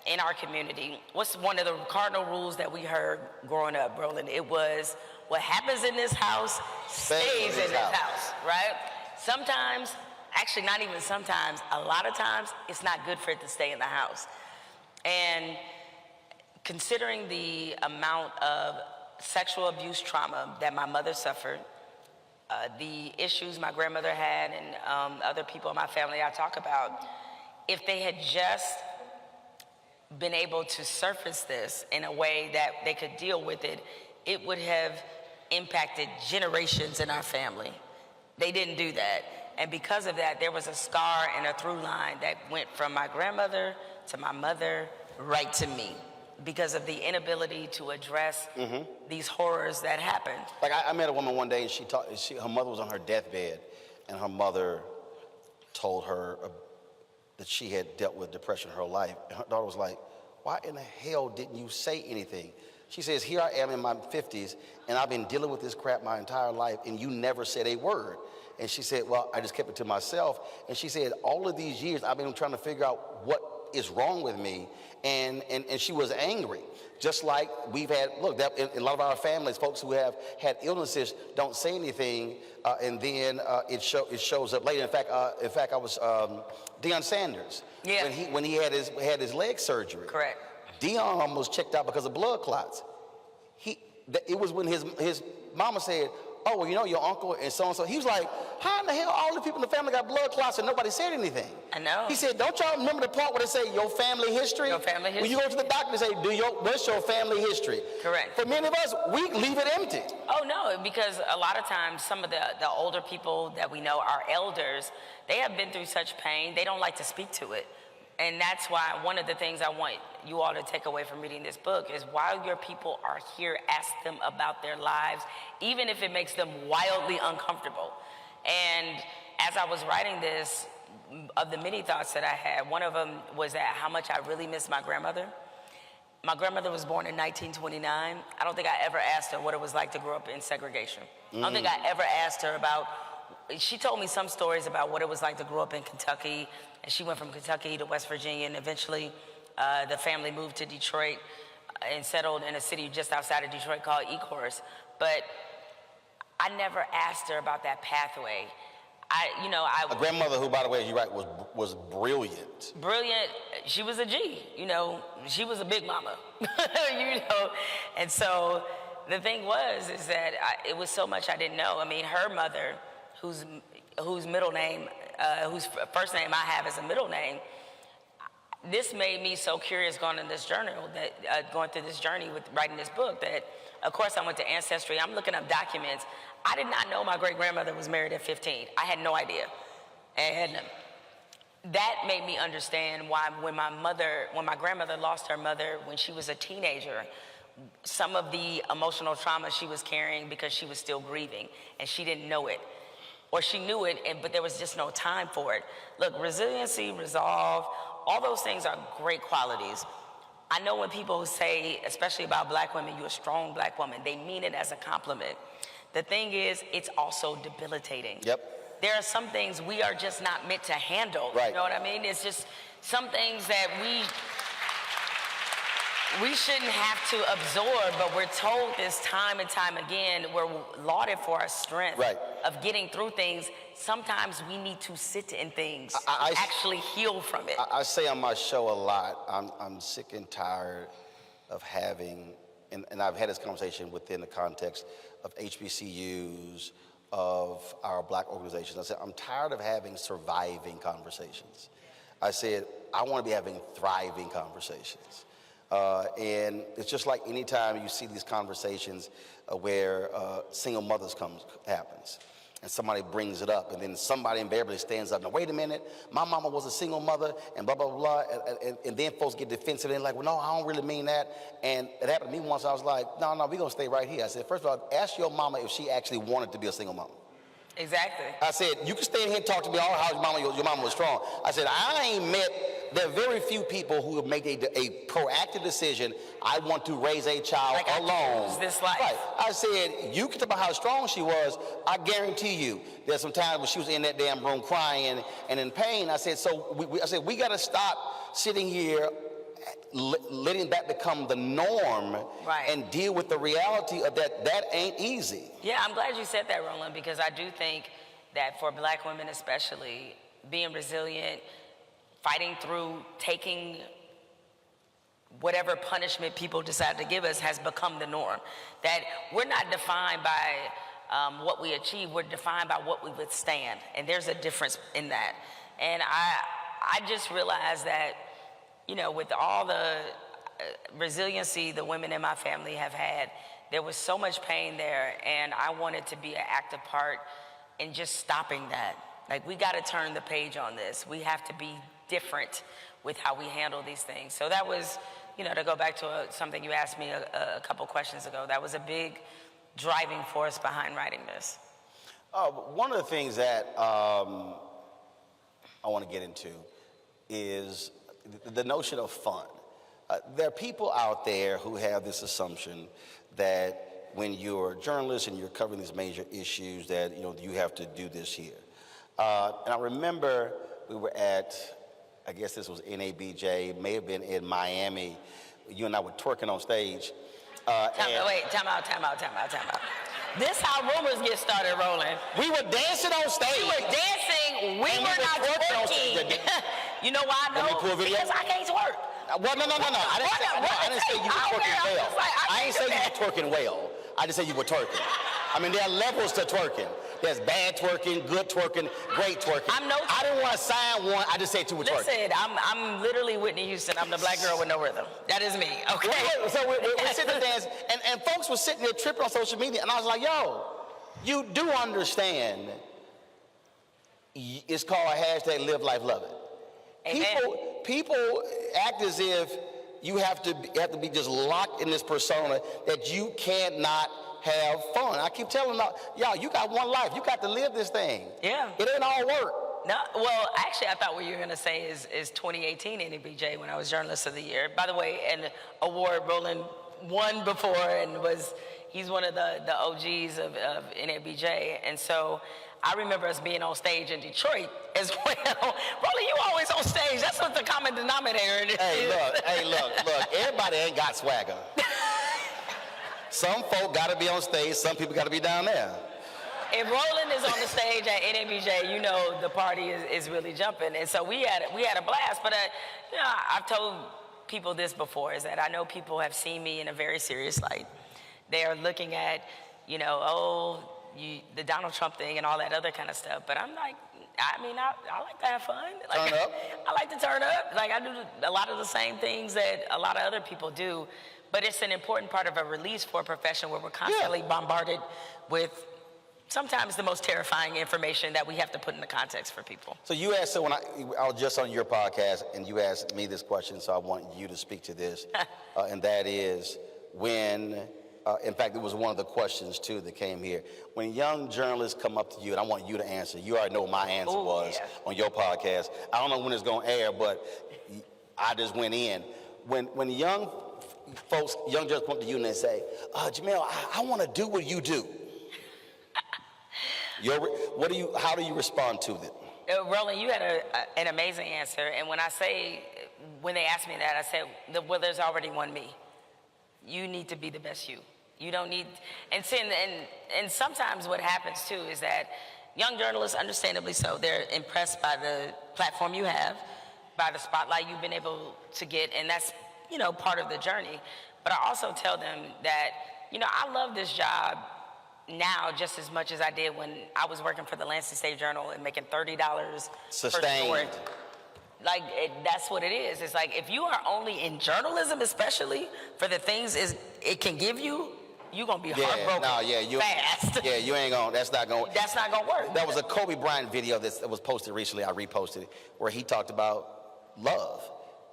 in our community, what's one of the cardinal rules that we heard growing up, Roland? It was, what happens in this house stays in this house, right? Sometimes, actually not even sometimes, a lot of times, it's not good for it to stay in the house. And considering the amount of sexual abuse trauma that my mother suffered, the issues my grandmother had and other people in my family I talk about, if they had just been able to surface this in a way that they could deal with it, it would have impacted generations in our family. They didn't do that. And because of that, there was a scar and a through line that went from my grandmother to my mother right to me because of the inability to address these horrors that happened. Like I met a woman one day and her mother was on her deathbed and her mother told her that she had dealt with depression her whole life. And her daughter was like, why in the hell didn't you say anything? She says, here I am in my 50s, and I've been dealing with this crap my entire life, and you never said a word. And she said, well, I just kept it to myself. And she said, all of these years, I've been trying to figure out what is wrong with me. And she was angry. Just like we've had, look, that in a lot of our families, folks who have had illnesses don't say anything, and then it shows up later. In fact, I was Deion Sanders. Yeah. When he had his leg surgery. Correct. Deion almost checked out because of blood clots. It was when his mama said, oh, well, you know, your uncle and so-and-so. He was like, how in the hell all the people in the family got blood clots and nobody said anything? I know. He said, don't y'all remember the part where they say your family history? Your family history. When you go to the doctor and say, what's your family history? Correct. For many of us, we leave it empty. Oh, no, because a lot of times some of the older people that we know, our elders, they have been through such pain, they don't like to speak to it. And that's why one of the things I want you all to take away from reading this book is while your people are here, ask them about their lives, even if it makes them wildly uncomfortable. And as I was writing this, of the many thoughts that I had, one of them was that how much I really miss my grandmother. My grandmother was born in 1929. I don't think I ever asked her what it was like to grow up in segregation. I don't think I ever asked her about, she told me some stories about what it was like to grow up in Kentucky. And she went from Kentucky to West Virginia, and eventually the family moved to Detroit and settled in a city just outside of Detroit called Ecorse. But I never asked her about that pathway. A grandmother who, by the way, you're right, was brilliant. Brilliant. She was a G. She was a big mama. And so the thing is that it was so much I didn't know. I mean, her mother, whose middle name, whose first name I have as a middle name. This made me so curious going through this journey with writing this book that, of course, I went to Ancestry. I'm looking up documents. I did not know my great-grandmother was married at 15. I had no idea. And that made me understand why when my grandmother lost her mother when she was a teenager, some of the emotional trauma she was carrying because she was still grieving and she didn't know it. Or she knew it, but there was just no time for it. Look, resiliency, resolve, all those things are great qualities. I know when people say, especially about black women, you're a strong black woman, they mean it as a compliment. The thing is, it's also debilitating. Yep. There are some things we are just not meant to handle. Right. You know what I mean? It's just some things that we shouldn't have to absorb, but we're told this time and time again. We're lauded for our strength of getting through things. Sometimes we need to sit in things, actually heal from it. I say on my show a lot, I'm sick and tired of having, and I've had this conversation within the context of HBCUs, of our black organizations. I said, I'm tired of having surviving conversations. I said, I want to be having thriving conversations. And it's just like anytime you see these conversations where single mothers happens, and somebody brings it up, and then somebody invariably stands up. Now, wait a minute, my mama was a single mother, and blah, blah, blah, and then folks get defensive and like, well, no, I don't really mean that. And it happened to me once. I was like, no, we're going to stay right here. I said, first of all, ask your mama if she actually wanted to be a single mama. Exactly. I said, you can stand here and talk to me all how your mama was strong. I said, I ain't met, there are very few people who have made a proactive decision, I want to raise a child alone. This life. Right. I said, you can talk about how strong she was. I guarantee you, there's some times when she was in that damn room crying and in pain. I said, we got to stop sitting here letting that become the norm and deal with the reality of that ain't easy. Yeah, I'm glad you said that, Roland, because I do think that for black women especially, being resilient, fighting through, taking whatever punishment people decide to give us has become the norm. That we're not defined by what we achieve, we're defined by what we withstand. And there's a difference in that. And I just realized that, with all the resiliency the women in my family have had, there was so much pain there, and I wanted to be an active part in just stopping that. Like, we got to turn the page on this. We have to be different with how we handle these things. So that was, to go back to something you asked me a couple questions ago, that was a big driving force behind writing this. One of the things that I want to get into is the notion of fun. There are people out there who have this assumption that when you're a journalist and you're covering these major issues that you have to do this here. And I remember we were at, I guess this was NABJ, may have been in Miami. You and I were twerking on stage. Time out. This how rumors get started, Roland. We were dancing on stage. We were dancing. We were not twerking. You know why I know? Because I can't twerk. Well, no. I didn't say you were twerking well. I didn't say you were twerking well. I just said you were twerking. I mean, there are levels to twerking. There's bad twerking, good twerking, great twerking. I didn't want to sign one. I just said you were twerking. Listen, I'm literally Whitney Houston. I'm the black girl with no rhythm. That is me, okay? So we're sitting there dancing, and folks were sitting there tripping on social media, and I was like, yo, you do understand it's called hashtag live life love it. People act as if you have to be just locked in this persona that you cannot have fun. I keep telling y'all, you got one life. You got to live this thing. Yeah. It ain't all work. No, well, actually, I thought what you were going to say is 2018 NABJ when I was Journalist of the Year. By the way, an award Roland won before and he's one of the OGs of NABJ. And so I remember us being on stage in Detroit as well. Roland, you always on stage. That's what the common denominator is. Hey, look. Everybody ain't got swagger. Some folk got to be on stage. Some people got to be down there. if Roland is on the stage at NABJ, you know the party is really jumping. And so we had a blast. But you know, I've told people this before, is that I know people have seen me in a very serious light. They are looking at, you know, the Donald Trump thing and all that other kind of stuff. But I'm like, I mean, I like to have fun. Like, turn up. I like to turn up. Like, I do a lot of the same things that a lot of other people do. But it's an important part of a release for a profession where we're constantly bombarded with sometimes the most terrifying information that we have to put into context for people. So you asked, so when I was just on your podcast, and you asked me this question, so I want you to speak to this, and that is when, in fact, it was one of the questions, too, that came here. When young journalists come up to you, and I want you to answer, you already know what my answer was on your podcast. I don't know when it's going to air, but I just went in. When young folks, young journalists come up to you and they say, Jemele, I want to do what you do. How do you respond to it? Roland, you had an amazing answer. And when they ask me that, I said, well, there's already one me. You need to be the best you. You don't need, and sometimes what happens too is that young journalists, understandably so, they're impressed by the platform you have, by the spotlight you've been able to get, and that's, you know, part of the journey. But I also tell them that, you know, I love this job now just as much as I did when I was working for the Lansing State Journal and making $30 Sustained. per story. Like, that's what it is. It's like, if you are only in journalism, especially for the things it can give you, you're going to be heartbroken fast. Yeah, you ain't going to, that's not going to work. That was a Kobe Bryant video that was posted recently, I reposted it, where he talked about love.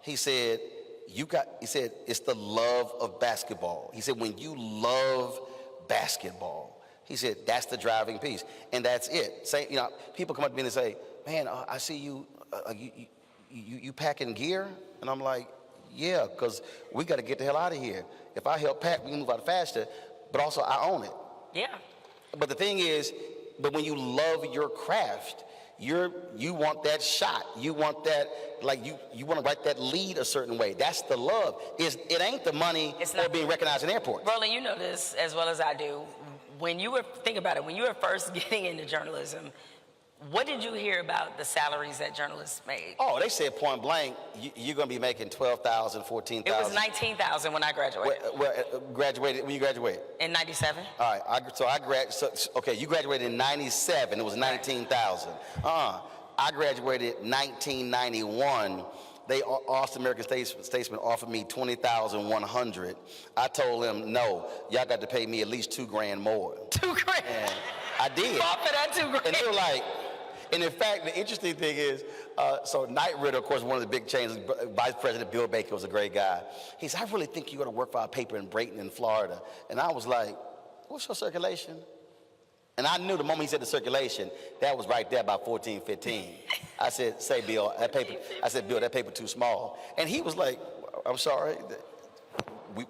He said, it's the love of basketball. He said, when you love basketball, he said, that's the driving piece. And that's it. Say, you know, people come up to me and say, man, I see you, you packing gear? And I'm like, yeah, because we got to get the hell out of here. If I help pack, we can move out faster, but also I own it. Yeah. But the thing is, when you love your craft, you want that shot. You want that, like you want to write that lead a certain way. That's the love. It ain't the money or being recognized in airports. Roland, you know this as well as I do. When you were first getting into journalism, what did you hear about the salaries that journalists made? Oh, they said point blank, you're going to be making $12,000, $14,000. It was $19,000 when I graduated. When you graduated? In 97. All right, okay, you graduated in 97. It was $19,000. I graduated in 1991. Austin American Statesman offered me $20,100. I told them, no, y'all got to pay me at least $2 grand more. $2 grand? And I did. You fought for that $2 grand? And they were like, and in fact, the interesting thing is, so Knight Ridder, of course, one of the big changes, Vice President Bill Baker was a great guy. He said, I really think you're going to work for our paper in Brayton in Florida. And I was like, what's your circulation? And I knew the moment he said the circulation, that was right there about 14, 15. I said, say, Bill, that paper too small. And he was like, I'm sorry,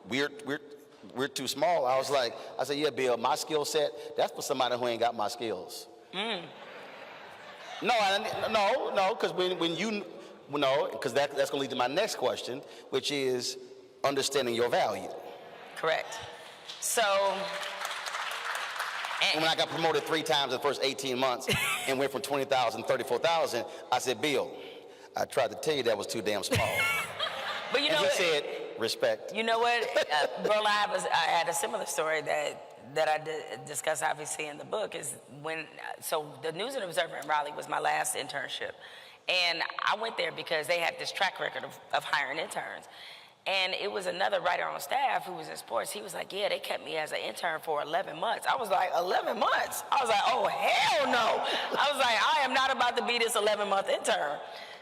we're too small. I said, yeah, Bill, my skill set, that's for somebody who ain't got my skills. No, because because that's going to lead to my next question, which is understanding your value. Correct. So. And when I got promoted 3 times in the first 18 months and went from 20,000 to 34,000, I said, Bill, I tried to tell you that was too damn small. But you know and he said, respect. You know what, Burl, I had a similar story that I discuss obviously in the book is so the News and Observer in Raleigh was my last internship. And I went there because they had this track record of hiring interns. And it was another writer on staff who was in sports. He was like, yeah, they kept me as an intern for 11 months. I was like, 11 months? I was like, oh, hell no. I was like, I am not about to be this 11-month intern.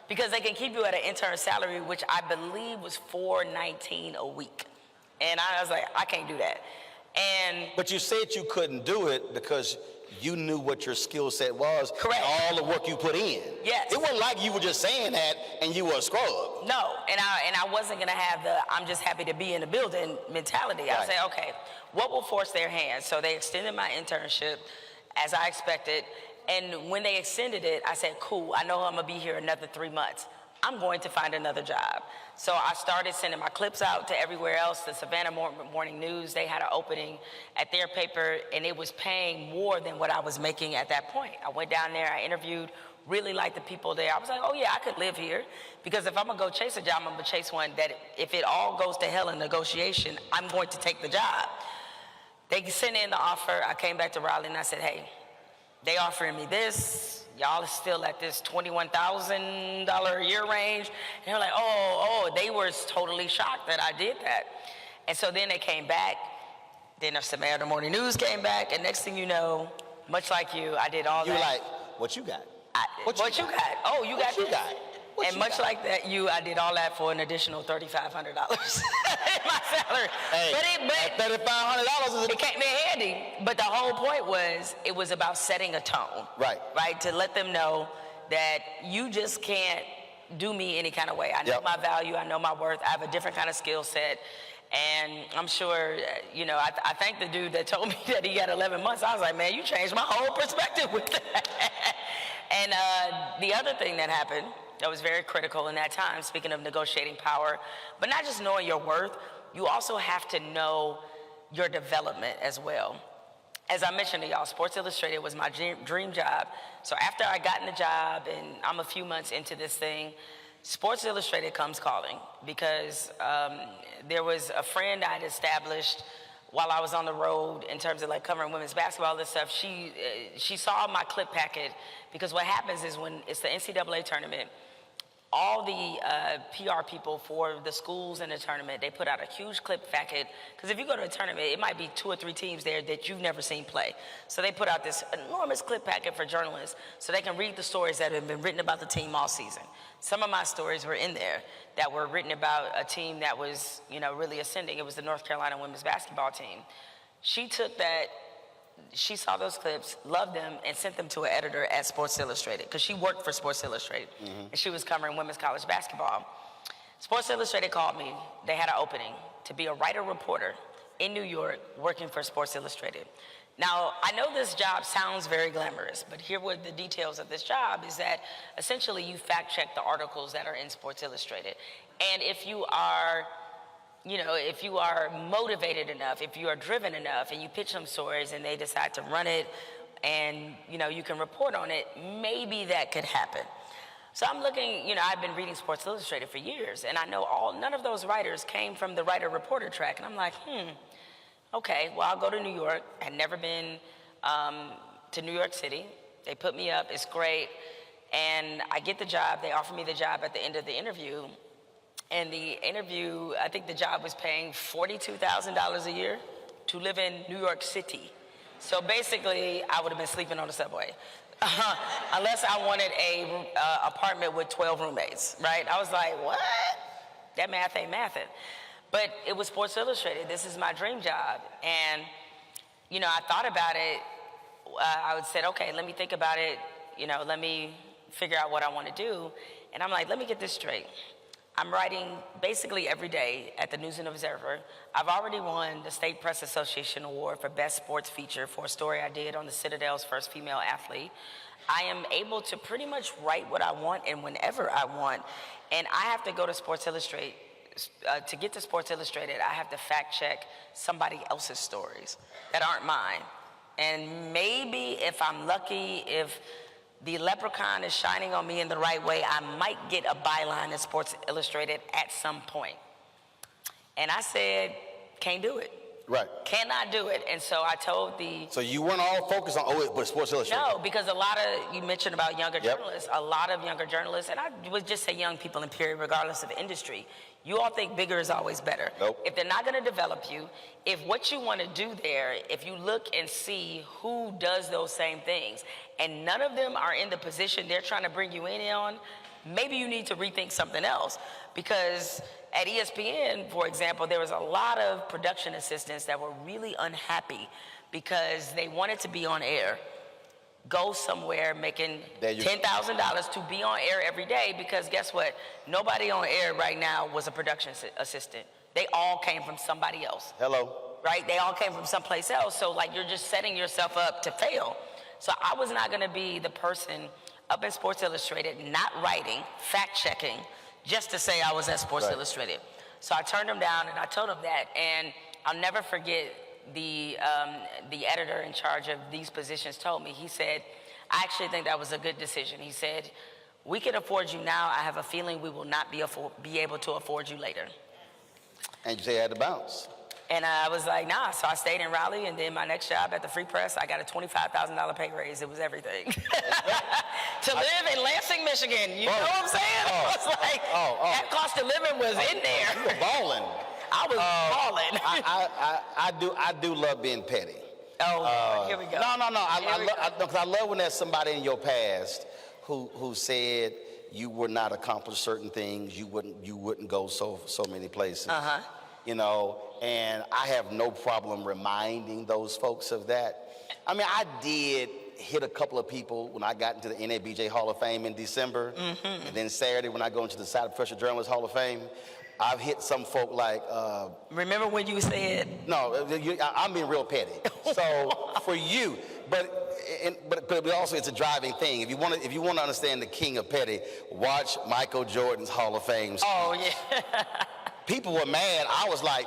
Because they can keep you at an intern salary, which I believe was $419 a week. And I was like, I can't do that. But you said you couldn't do it because you knew what your skill set was. Correct. And all the work you put in. Yes. It wasn't like you were just saying that and you were a scrub. No, and I wasn't gonna have the I'm just happy to be in the building mentality. Right. I said, okay, what will force their hand? So they extended my internship as I expected. And when they extended it, I said, cool, I know I'm gonna be here another 3 months. I'm going to find another job. So I started sending my clips out to everywhere else. The Savannah Morning News, they had an opening at their paper, and it was paying more than what I was making at that point. I went down there, I interviewed, really liked the people there. I was like, oh yeah, I could live here, because if I'm gonna go chase a job, I'm gonna chase one that if it all goes to hell in negotiation, I'm going to take the job. They sent in the offer. I came back to Raleigh and I said, hey, they offering me this. Y'all are still at this $21,000 a year range. And they were like, oh, they were totally shocked that I did that. And so then they came back. Then the Savannah Morning News came back. And next thing you know, much like you, I did all that. You were like, what you got? What you got? Oh, you got what this? you got? What and you much got? like that, I did all that for an additional $3,500 in my salary. Hey, but $3,500 is it came in handy. But the whole point was, it was about setting a tone. Right? To let them know that you just can't do me any kind of way. I know my value. I know my worth. I have a different kind of skill set. And I'm sure, I thank the dude that told me that he got 11 months. I was like, man, you changed my whole perspective with that. And the other thing that happened that was very critical in that time, speaking of negotiating power, but not just knowing your worth, you also have to know your development as well. As I mentioned to y'all, Sports Illustrated was my dream job. So after I got in the job and I'm a few months into this thing, Sports Illustrated comes calling, because there was a friend I'd established while I was on the road in terms of like covering women's basketball and stuff. She saw my clip packet, because what happens is when it's the NCAA tournament, all the PR people for the schools in the tournament, they put out a huge clip packet, because if you go to a tournament, it might be 2 or 3 teams there that you've never seen play. So they put out this enormous clip packet for journalists so they can read the stories that have been written about the team all season. Some of my stories were in there that were written about a team that was, really ascending. It was the North Carolina women's basketball team. She took that, she saw those clips, loved them, and sent them to an editor at Sports Illustrated, because she worked for Sports Illustrated, and she was covering women's college basketball. Sports Illustrated called me. They had an opening to be a writer-reporter in New York working for Sports Illustrated. Now, I know this job sounds very glamorous, but here were the details of this job is that essentially you fact-check the articles that are in Sports Illustrated. And if you are if you are motivated enough, if you are driven enough, and you pitch them stories and they decide to run it, and you can report on it, maybe that could happen. So I'm looking, I've been reading Sports Illustrated for years, and I know none of those writers came from the writer-reporter track, and I'm like, okay, well, I'll go to New York. I had never been to New York City. They put me up, it's great, and I get the job. They offer me the job at the end of the interview. And the interview, I think the job was paying $42,000 a year to live in New York City. So basically, I would have been sleeping on the subway. Unless I wanted a apartment with 12 roommates, right? I was like, what? That math ain't mathin'. But it was Sports Illustrated. This is my dream job. And, I thought about it. I would say, okay, let me think about it. Let me figure out what I want to do. And I'm like, let me get this straight. I'm writing basically every day at the News and Observer. I've already won the State Press Association Award for Best Sports Feature for a story I did on the Citadel's first female athlete. I am able to pretty much write what I want and whenever I want. And I have to go to Sports Illustrated. To get to Sports Illustrated, I have to fact check somebody else's stories that aren't mine. And maybe if I'm lucky, if the leprechaun is shining on me in the right way, I might get a byline in Sports Illustrated at some point. And I said, can't do it. Right. Cannot do it. And so I told So you weren't all focused on, but Sports Illustrated. No, because you mentioned about younger journalists, a lot of younger journalists, and I would just say young people in period, regardless of industry, you all think bigger is always better. Nope. If they're not going to develop you, if what you want to do there, if you look and see who does those same things, and none of them are in the position they're trying to bring you in on, maybe you need to rethink something else. Because at ESPN, for example, there was a lot of production assistants that were really unhappy because they wanted to be on air, go somewhere making $10,000 to be on air every day, because guess what? Nobody on air right now was a production assistant. They all came from somebody else. Hello. Right? They all came from someplace else. So like you're just setting yourself up to fail. So I was not going to be the person. up at Sports Illustrated, not writing, fact-checking, just to say I was at Sports Illustrated. So I turned him down and I told him that, and I'll never forget the editor in charge of these positions told me, he said, I actually think that was a good decision. He said, we can afford you now. I have a feeling we will not be able to afford you later. And you say you had to bounce. And I was like, nah. So I stayed in Raleigh, and then my next job at the Free Press, I got a $25,000 pay raise. It was everything. To live in Lansing, Michigan. You know what I'm saying? I was like, that cost of living was in there. You were balling. I was balling. I do love being petty. Oh, here we go. No. I love when there's somebody in your past who said you would not accomplish certain things, you wouldn't go so many places. You know, and I have no problem reminding those folks of that. I mean, I did hit a couple of people when I got into the NABJ Hall of Fame in December, and then Saturday when I go into the Side Professional Journalist Hall of Fame, I've hit some folk like... Remember when you said... No, I'm being real petty. So for you, but also it's a driving thing. If you want to understand the king of petty, watch Michael Jordan's Hall of Fame speech. Oh, yeah. People were mad. I was like,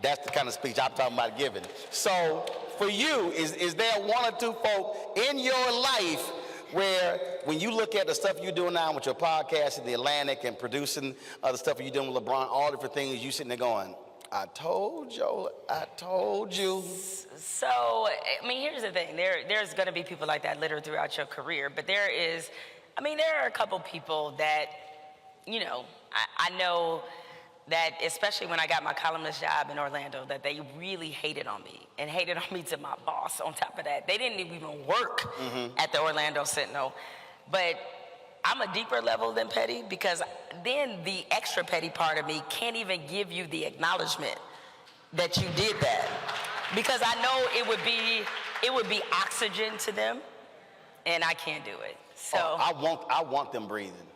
that's the kind of speech I'm talking about giving. So for you, is there one or two folk in your life where when you look at the stuff you're doing now with your podcast and the Atlantic and producing the stuff you're doing with LeBron, all different things, you sitting there going, I told you. So, I mean, here's the thing. There's going to be people like that littered throughout your career, but there are a couple people that, you know, I know that especially when I got my columnist job in Orlando, that they really hated on me and hated on me to my boss on top of that. They didn't even work at the Orlando Sentinel. But I'm a deeper level than petty because then the extra petty part of me can't even give you the acknowledgement that you did that. Because I know it would be oxygen to them, and I can't do it. So I want them breathing.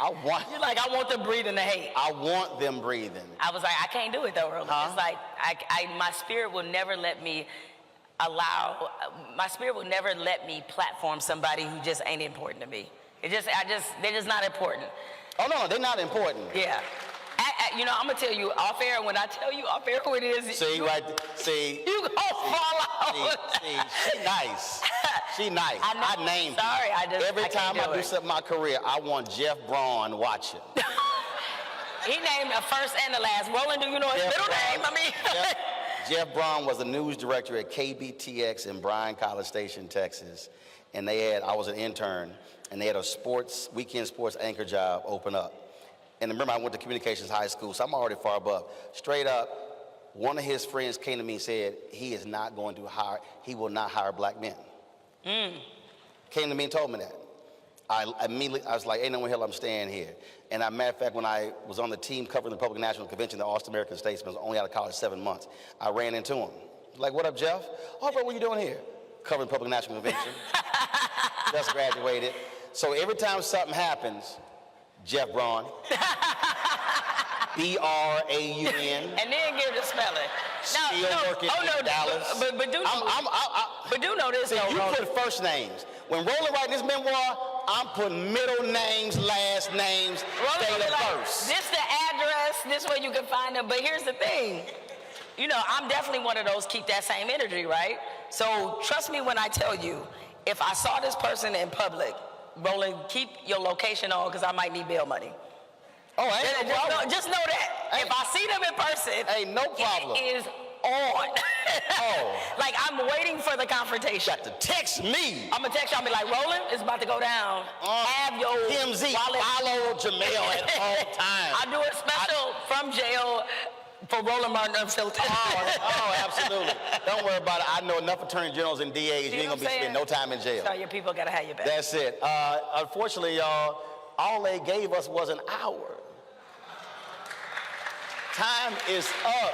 You're like, I want them breathing the hate. I want them breathing. I was like, I can't do it though, Roland. It's like, my spirit will never let me platform somebody who just ain't important to me. They're just not important. Oh no, they're not important. Yeah. You know, I'm gonna tell you off air. When I tell you off air who it is, see, you gonna fall out. She nice. She nice. I named her. Every time I do something in my career, I want Jeff Braun watching. He named the first and the last. Roland, do you know his middle name? I mean, Jeff Braun was the news director at KBTX in Bryan College Station, Texas, and I was an intern, and they had a weekend sports anchor job open up. And remember, I went to communications high school, so I'm already far above. Straight up, one of his friends came to me and said, he will not hire black men. Came to me and told me that. I was like, ain't no hell I'm staying here. And as a matter of fact, when I was on the team covering the Republican National Convention, the Austin American Statesman, was only out of college 7 months, I ran into him. Like, what up, Jeff? Oh, bro, what you doing here? Covering the Republican National Convention. Just graduated. So every time something happens, Jeff Braun. B-R-A-U-N. And then give the spelling. Working in Dallas. But do know this. See, you put first names. When Roland writing his memoir, I'm putting middle names, last names, date of birth. This the address. This way you can find them. But here's the thing. You know, I'm definitely one of those keep that same energy, right? So trust me when I tell you, if I saw this person in public, Roland, keep your location on because I might need bail money. Oh, ain't no problem. Just know that. If I see them in person, ain't no problem. It is on. Like, I'm waiting for the confrontation. You got to text me. I'm going to text you. I'll be like, Roland, it's about to go down. Have your TMZ. wallet. Follow Jemele at all times. I'll do a special from jail for Roland Martin Unfiltered. Oh, absolutely. Don't worry about it. I know enough attorney generals and DAs. You ain't going to be spending no time in jail. So your people got to have your back. That's it. Unfortunately, y'all, all they gave us was an hour. Time is up.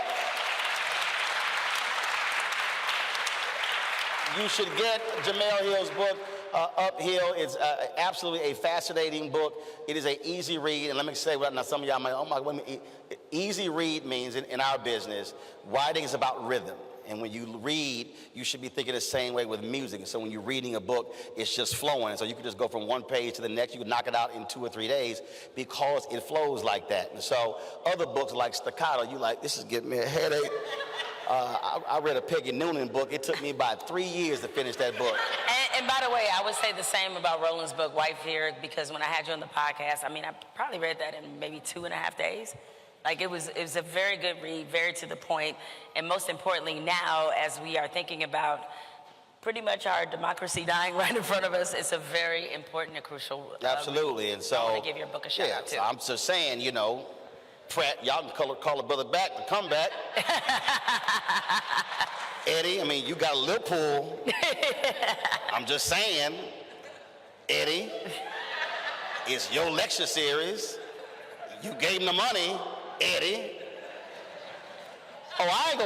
You should get Jemele Hill's book, Uphill. It's absolutely a fascinating book. It is an easy read. And let me say, now some of y'all might, oh my God, easy read means in our business, writing is about rhythm. And when you read, you should be thinking the same way with music. And so when you're reading a book, it's just flowing. And so you can just go from one page to the next. You can knock it out in 2 or 3 days because it flows like that. And so other books like Staccato, you like, this is giving me a headache. I read a Peggy Noonan book. It took me about 3 years to finish that book. And by the way, I would say the same about Roland's book, Wife Here, because when I had you on the podcast, I mean, I probably read that in maybe 2.5 days. Like, it was a very good read, very to the point, and most importantly now, as we are thinking about pretty much our democracy dying right in front of us, it's a very important and crucial Absolutely, and so... I want to give your book a shout-out, too. So I'm just saying, you know, Pratt, y'all can call a brother back to come back. Eddie, I mean, you got a little pull. I'm just saying, Eddie, it's your lecture series. You gave him the money, Eddie. Oh, I ain't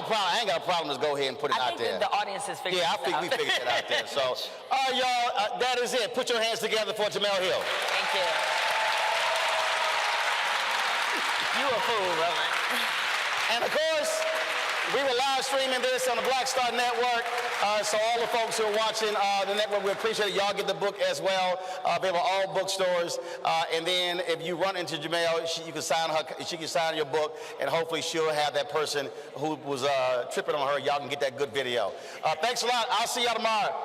got a problem. Just go ahead and put it out there. I think the audience has figured it out. Yeah, I think we figured it out there. So, all right, y'all, that is it. Put your hands together for Jemele Hill. Thank you. You a fool, Roland. And of course, we were live streaming this on the Black Star Network. So all the folks who are watching the network, we appreciate it. Y'all get the book as well. Available at all bookstores. And then if you run into Jemele, she can sign your book, and hopefully she'll have that person who was tripping on her. Y'all can get that good video. Thanks a lot. I'll see y'all tomorrow.